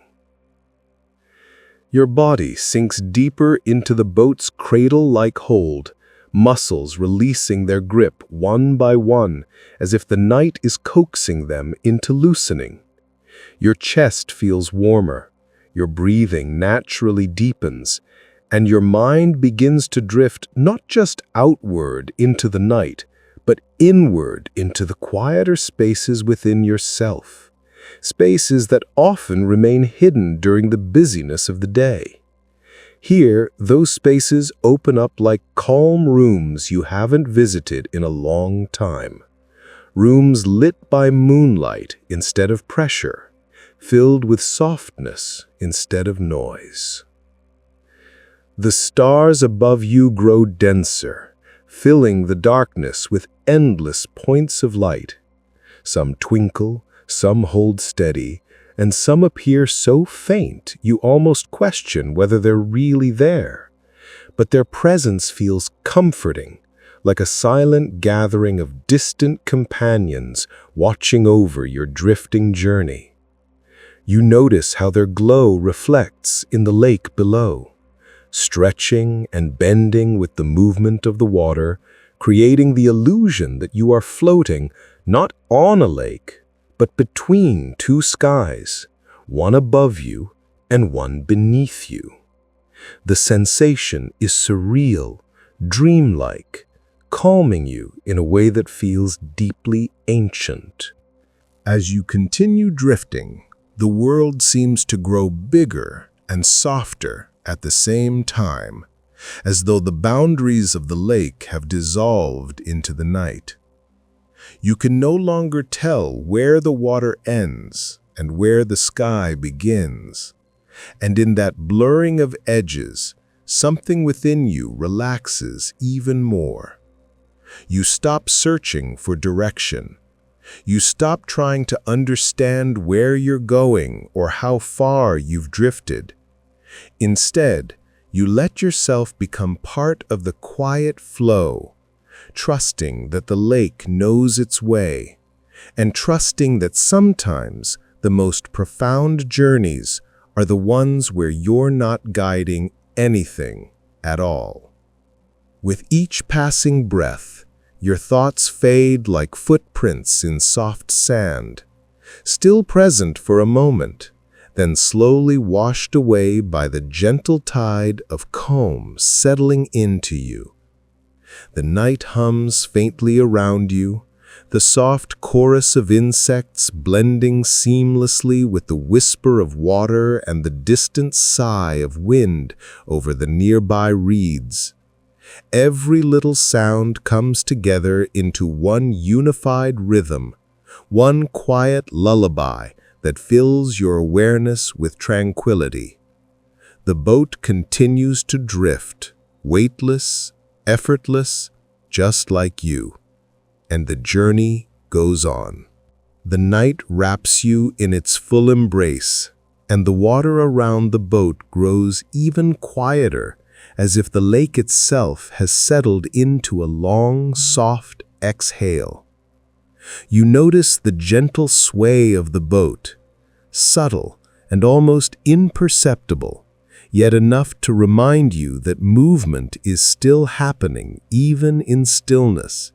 [SPEAKER 1] Your body sinks deeper into the boat's cradle-like hold, muscles releasing their grip one by one, as if the night is coaxing them into loosening. Your chest feels warmer, your breathing naturally deepens, and your mind begins to drift not just outward into the night, but inward into the quieter spaces within yourself, spaces that often remain hidden during the busyness of the day. Here, those spaces open up like calm rooms you haven't visited in a long time. Rooms lit by moonlight instead of pressure, filled with softness instead of noise. The stars above you grow denser, filling the darkness with endless points of light. Some twinkle, some hold steady, and some appear so faint you almost question whether they're really there. But their presence feels comforting, like a silent gathering of distant companions watching over your drifting journey. You notice how their glow reflects in the lake below, stretching and bending with the movement of the water, creating the illusion that you are floating not on a lake, but between two skies, one above you and one beneath you. The sensation is surreal, dreamlike, calming you in a way that feels deeply ancient. As you continue drifting, the world seems to grow bigger and softer at the same time, as though the boundaries of the lake have dissolved into the night. You can no longer tell where the water ends and where the sky begins, and in that blurring of edges, something within you relaxes even more. You stop searching for direction. You stop trying to understand where you're going or how far you've drifted. Instead, you let yourself become part of the quiet flow, trusting that the lake knows its way, and trusting that sometimes The most profound journeys are the ones where you're not guiding anything at all. With each passing breath, your thoughts fade like footprints in soft sand, still present for a moment, then slowly washed away by the gentle tide of calm settling into you. The night hums faintly around you, the soft chorus of insects blending seamlessly with the whisper of water and the distant sigh of wind over the nearby reeds. Every little sound comes together into one unified rhythm, one quiet lullaby that fills your awareness with tranquility. The boat continues to drift, weightless, effortless, just like you. And the journey goes on. The night wraps you in its full embrace, and the water around the boat grows even quieter, as if the lake itself has settled into a long, soft exhale. You notice the gentle sway of the boat, subtle and almost imperceptible, yet enough to remind you that movement is still happening even in stillness.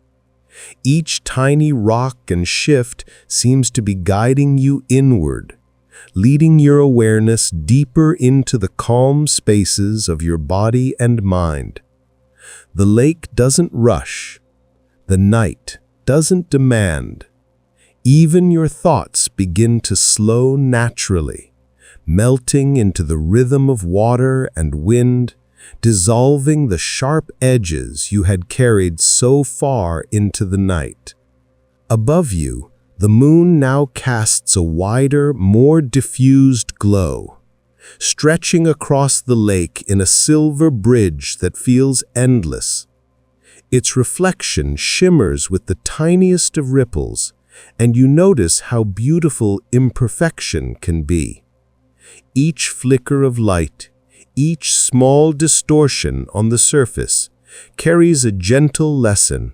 [SPEAKER 1] Each tiny rock and shift seems to be guiding you inward, leading your awareness deeper into the calm spaces of your body and mind. The lake doesn't rush. The night doesn't demand. Even your thoughts begin to slow naturally, melting into the rhythm of water and wind, dissolving the sharp edges you had carried so far into the night. Above you, the moon now casts a wider, more diffused glow, stretching across the lake in a silver bridge that feels endless. Its reflection shimmers with the tiniest of ripples, and you notice how beautiful imperfection can be. Each flicker of light, each small distortion on the surface, carries a gentle lesson.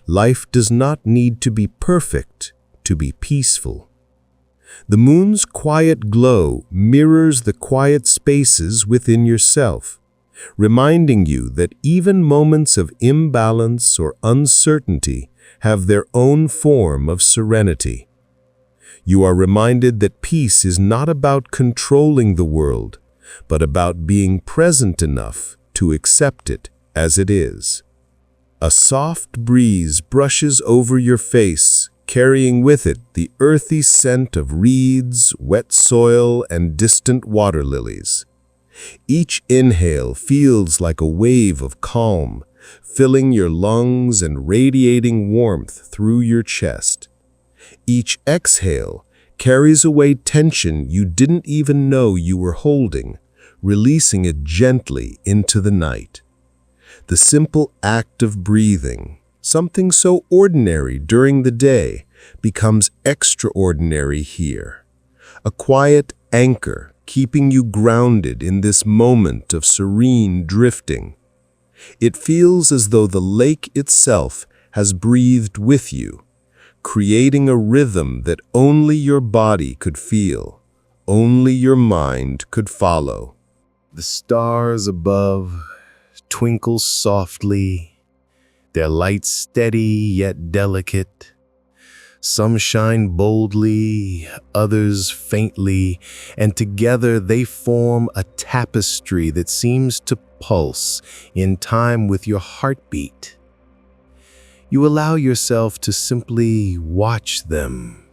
[SPEAKER 1] Life does not need to be perfect to be peaceful. The moon's quiet glow mirrors the quiet spaces within yourself, reminding you that even moments of imbalance or uncertainty have their own form of serenity. You are reminded that peace is not about controlling the world, but about being present enough to accept it as it is. A soft breeze brushes over your face, carrying with it the earthy scent of reeds, wet soil, and distant water lilies. Each inhale feels like a wave of calm, filling your lungs and radiating warmth through your chest. Each exhale carries away tension you didn't even know you were holding, releasing it gently into the night. The simple act of breathing, something so ordinary during the day, becomes extraordinary here. A quiet anchor keeping you grounded in this moment of serene drifting. It feels as though the lake itself has breathed with you, creating a rhythm that only your body could feel, only your mind could follow. The stars above twinkle softly, their light steady yet delicate. Some shine boldly, others faintly, and together they form a tapestry that seems to pulse in time with your heartbeat. You allow yourself to simply watch them,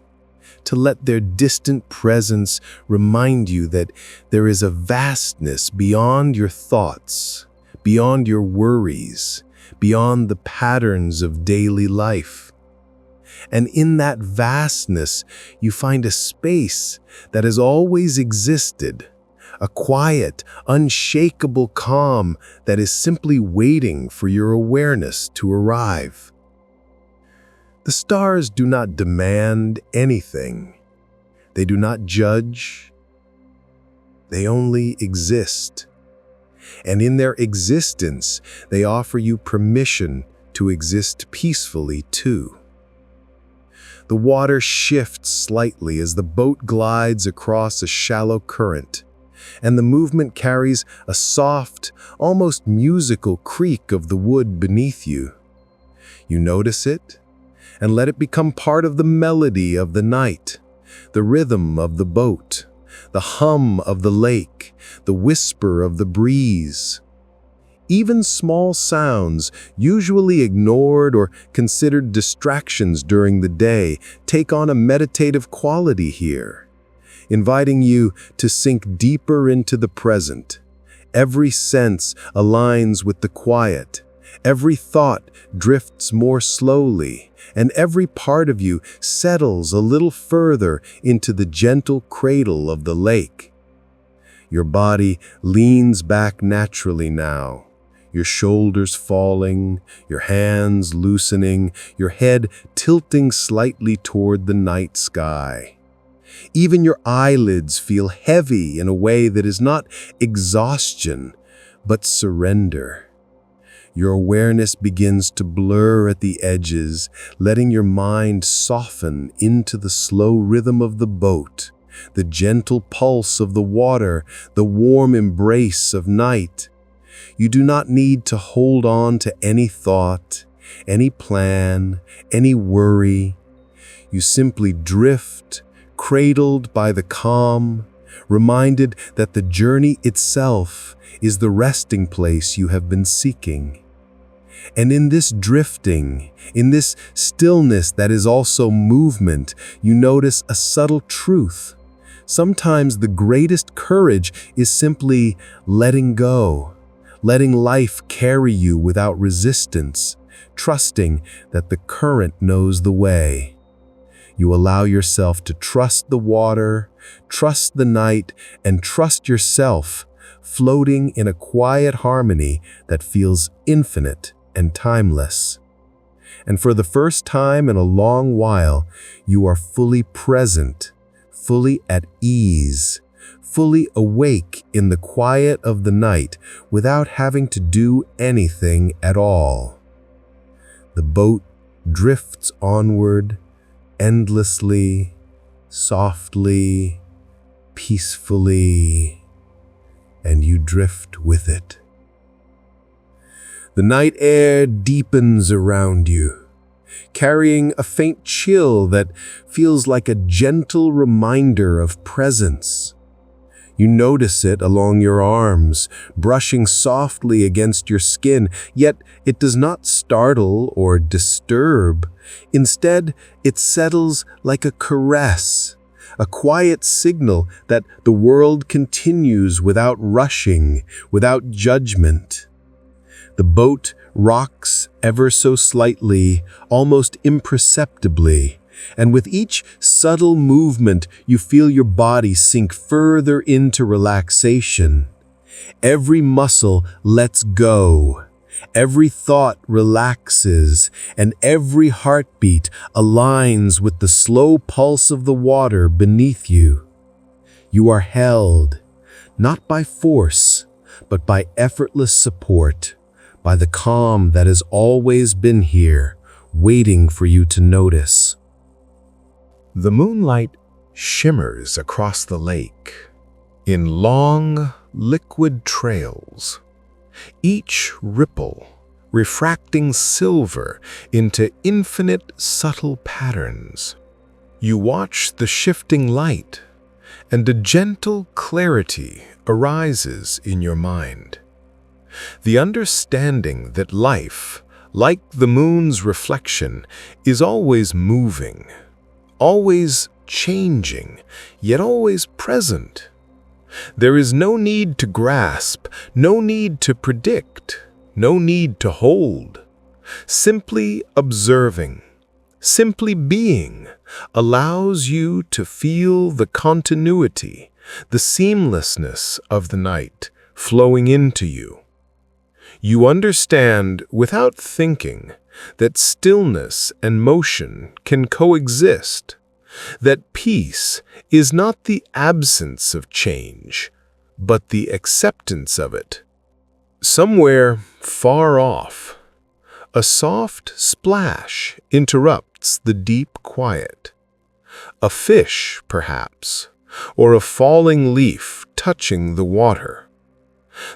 [SPEAKER 1] to let their distant presence remind you that there is a vastness beyond your thoughts, beyond your worries, beyond the patterns of daily life. And in that vastness, you find a space that has always existed, a quiet, unshakable calm that is simply waiting for your awareness to arrive. The stars do not demand anything. They do not judge. They only exist. And in their existence, they offer you permission to exist peacefully too. The water shifts slightly as the boat glides across a shallow current, and the movement carries a soft, almost musical creak of the wood beneath you. You notice it, and let it become part of the melody of the night, the rhythm of the boat, the hum of the lake, the whisper of the breeze. Even small sounds, usually ignored or considered distractions during the day, take on a meditative quality here, inviting you to sink deeper into the present. Every sense aligns with the quiet. Every thought drifts more slowly, and every part of you settles a little further into the gentle cradle of the lake. Your body leans back naturally now, your shoulders falling, your hands loosening, your head tilting slightly toward the night sky. Even your eyelids feel heavy in a way that is not exhaustion, but surrender. Your awareness begins to blur at the edges, letting your mind soften into the slow rhythm of the boat, the gentle pulse of the water, the warm embrace of night. You do not need to hold on to any thought, any plan, any worry. You simply drift, cradled by the calm, reminded that the journey itself is the resting place you have been seeking. And in this drifting, in this stillness that is also movement, you notice a subtle truth. Sometimes the greatest courage is simply letting go, letting life carry you without resistance, trusting that the current knows the way. You allow yourself to trust the water, trust the night, and trust yourself, floating in a quiet harmony that feels infinite and timeless. And for the first time in a long while, you are fully present, fully at ease, fully awake in the quiet of the night without having to do anything at all. The boat drifts onward, endlessly, softly, peacefully, and you drift with it. The night air deepens around you, carrying a faint chill that feels like a gentle reminder of presence. You notice it along your arms, brushing softly against your skin, yet it does not startle or disturb. Instead, it settles like a caress, a quiet signal that the world continues without rushing, without judgment. The boat rocks ever so slightly, almost imperceptibly, and with each subtle movement, you feel your body sink further into relaxation. Every muscle lets go, every thought relaxes, and every heartbeat aligns with the slow pulse of the water beneath you. You are held, not by force, but by effortless support, by the calm that has always been here, waiting for you to notice.
[SPEAKER 2] The moonlight shimmers across the lake in long, liquid trails, each ripple refracting silver into infinite subtle patterns. You watch the shifting light, and a gentle clarity arises in your mind. The understanding that life, like the moon's reflection, is always moving, always changing, yet always present. There is no need to grasp, no need to predict, no need to hold. Simply observing, simply being, allows you to feel the continuity, the seamlessness of the night flowing into you. You understand without thinking that stillness and motion can coexist, that peace is not the absence of change, but the acceptance of it. Somewhere far off, a soft splash interrupts
[SPEAKER 1] reflects the deep quiet. A fish, perhaps, or a falling leaf touching the water.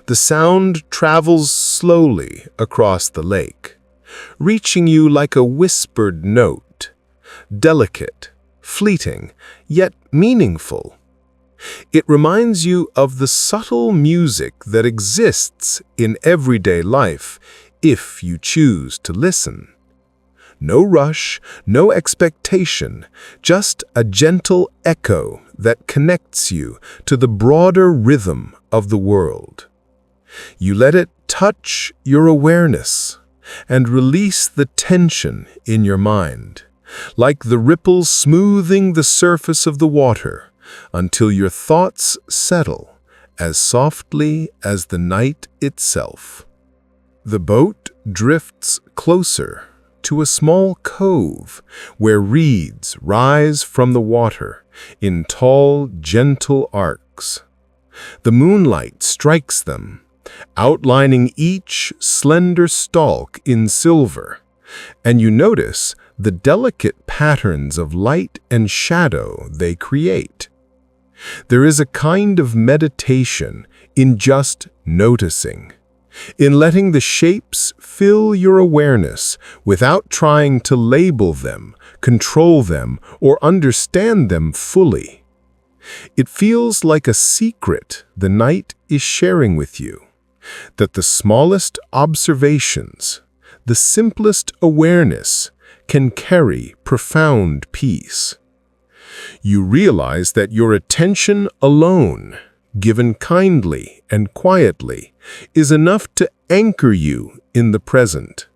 [SPEAKER 1] The sound travels slowly across the lake, reaching you like a whispered note, delicate, fleeting, yet meaningful. It reminds you of the subtle music that exists in everyday life if you choose to listen. No rush, no expectation, just a gentle echo that connects you to the broader rhythm of the world. You let it touch your awareness and release the tension in your mind, like the ripples smoothing the surface of the water until your thoughts settle as softly as the night itself. The boat drifts closer to a small cove where reeds rise from the water in tall, gentle arcs. The moonlight strikes them, outlining each slender stalk in silver, and you notice the delicate patterns of light and shadow they create. There is a kind of meditation in just noticing, in letting the shapes fill your awareness without trying to label them, control them, or understand them fully. It feels like a secret the night is sharing with you, that the smallest observations, the simplest awareness, can carry profound peace. You realize that your attention alone, given kindly and quietly, is enough to anchor you in the present.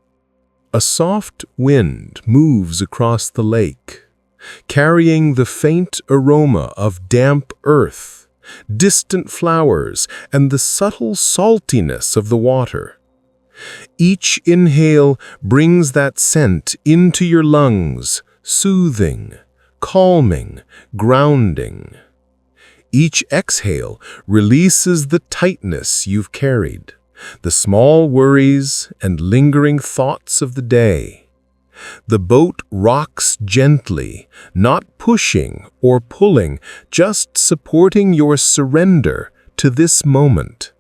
[SPEAKER 1] A soft wind moves across the lake, carrying the faint aroma of damp earth, distant flowers, and the subtle saltiness of the water. Each inhale brings that scent into your lungs, soothing, calming, grounding. Each exhale releases the tightness you've carried, the small worries and lingering thoughts of the day. The boat rocks gently, not pushing or pulling, just supporting your surrender to this moment.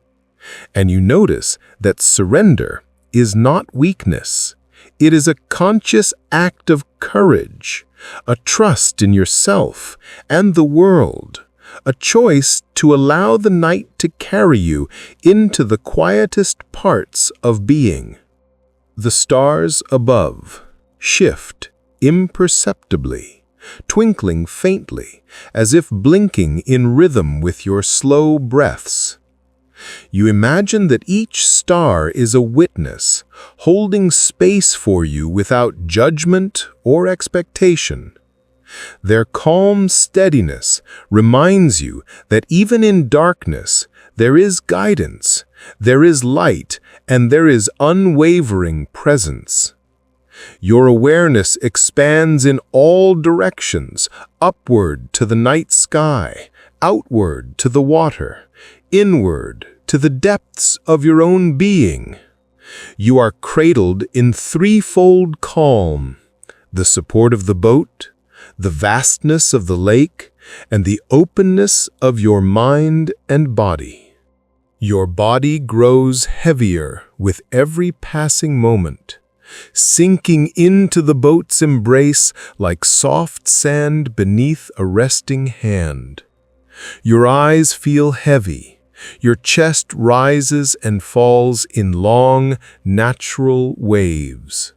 [SPEAKER 1] And you notice that surrender is not weakness. It is a conscious act of courage, a trust in yourself and the world, a choice to allow the night to carry you into the quietest parts of being. The stars above shift imperceptibly, twinkling faintly, as if blinking in rhythm with your slow breaths. You imagine that each star is a witness, holding space for you without judgment or expectation. Their calm steadiness reminds you that even in darkness, there is guidance, there is light, and there is unwavering presence. Your awareness expands in all directions, upward to the night sky, outward to the water, inward to the depths of your own being. You are cradled in threefold calm: the support of the boat, the vastness of the lake, and the openness of your mind and body. Your body grows heavier with every passing moment, sinking into the boat's embrace like soft sand beneath a resting hand. Your eyes feel heavy. Your chest rises and falls in long, natural waves.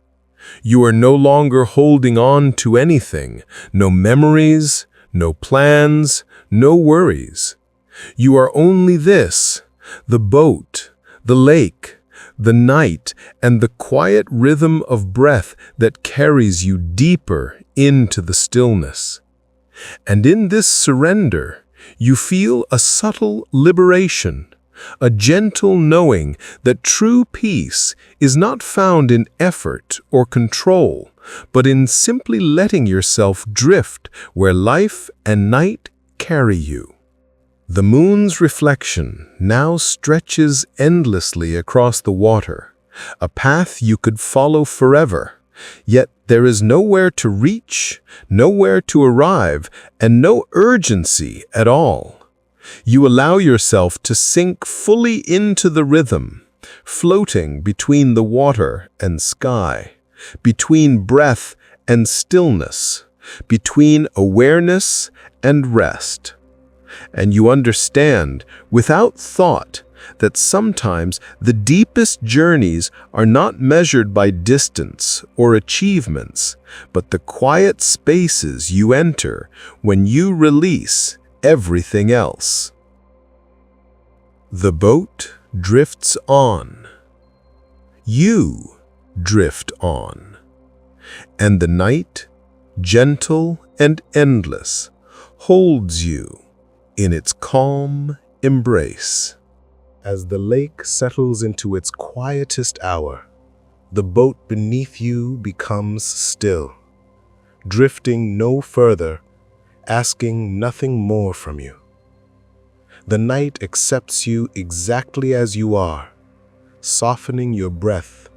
[SPEAKER 1] You are no longer holding on to anything, no memories, no plans, no worries. You are only this: the boat, the lake, the night, and the quiet rhythm of breath that carries you deeper into the stillness. And in this surrender, you feel a subtle liberation, a gentle knowing that true peace is not found in effort or control, but in simply letting yourself drift where life and night carry you. The moon's reflection now stretches endlessly across the water, a path you could follow forever, Yet there is nowhere to reach, nowhere to arrive, and no urgency at all. You allow yourself to sink fully into the rhythm, floating between the water and sky, between breath and stillness, between awareness and rest. And you understand, without thought, that sometimes the deepest journeys are not measured by distance or achievements, but the quiet spaces you enter when you release everything else. The boat drifts on. You drift on. And the night, gentle and endless, holds you in its calm embrace. As the lake settles into its quietest hour, the boat beneath you becomes still, drifting no further, asking nothing more from you. The night accepts you exactly as you are, softening your breath,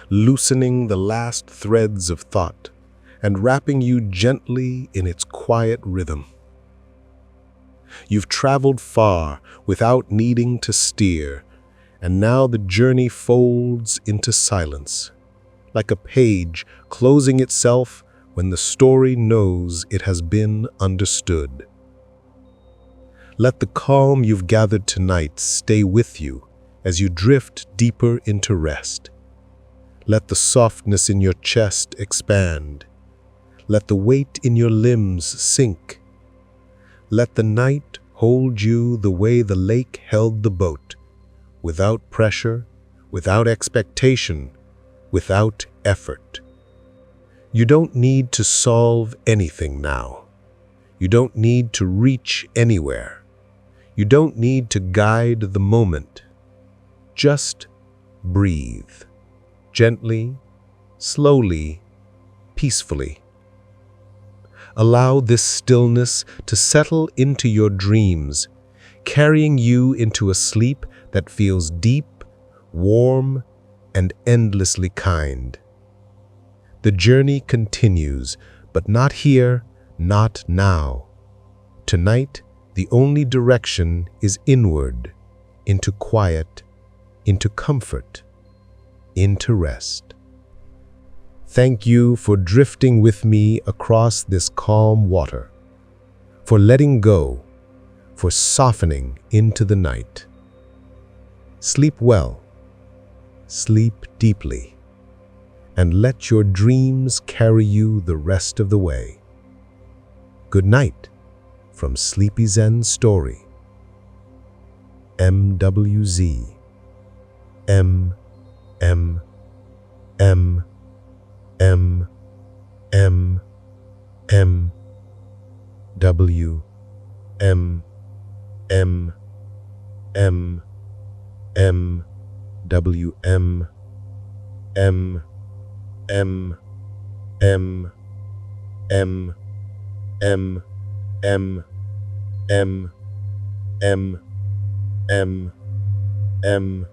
[SPEAKER 1] loosening the last threads of thought, and wrapping you gently in its quiet rhythm. You've traveled far without needing to steer, and now the journey folds into silence, like a page closing itself when the story knows it has been understood. Let the calm you've gathered tonight stay with you as you drift deeper into rest. Let the softness in your chest expand. Let the weight in your limbs sink. Let the night hold you the way the lake held the boat, without pressure, without expectation, without effort. You don't need to solve anything now. You don't need to reach anywhere. You don't need to guide the moment. Just breathe, gently, slowly, peacefully. Allow this stillness to settle into your dreams, carrying you into a sleep that feels deep, warm, and endlessly kind. The journey continues, but not here, not now. Tonight, the only direction is inward, into quiet, into comfort, into rest. Thank you for drifting with me across this calm water, for letting go, for softening into the night. Sleep well, sleep deeply, and let your dreams carry you the rest of the way. Good night from Sleepy Zen Story. MWZ. M. M. M. M. M. M. W. M. M. M. M. W. M. M. M. M. M. M. M. M. M. M. M.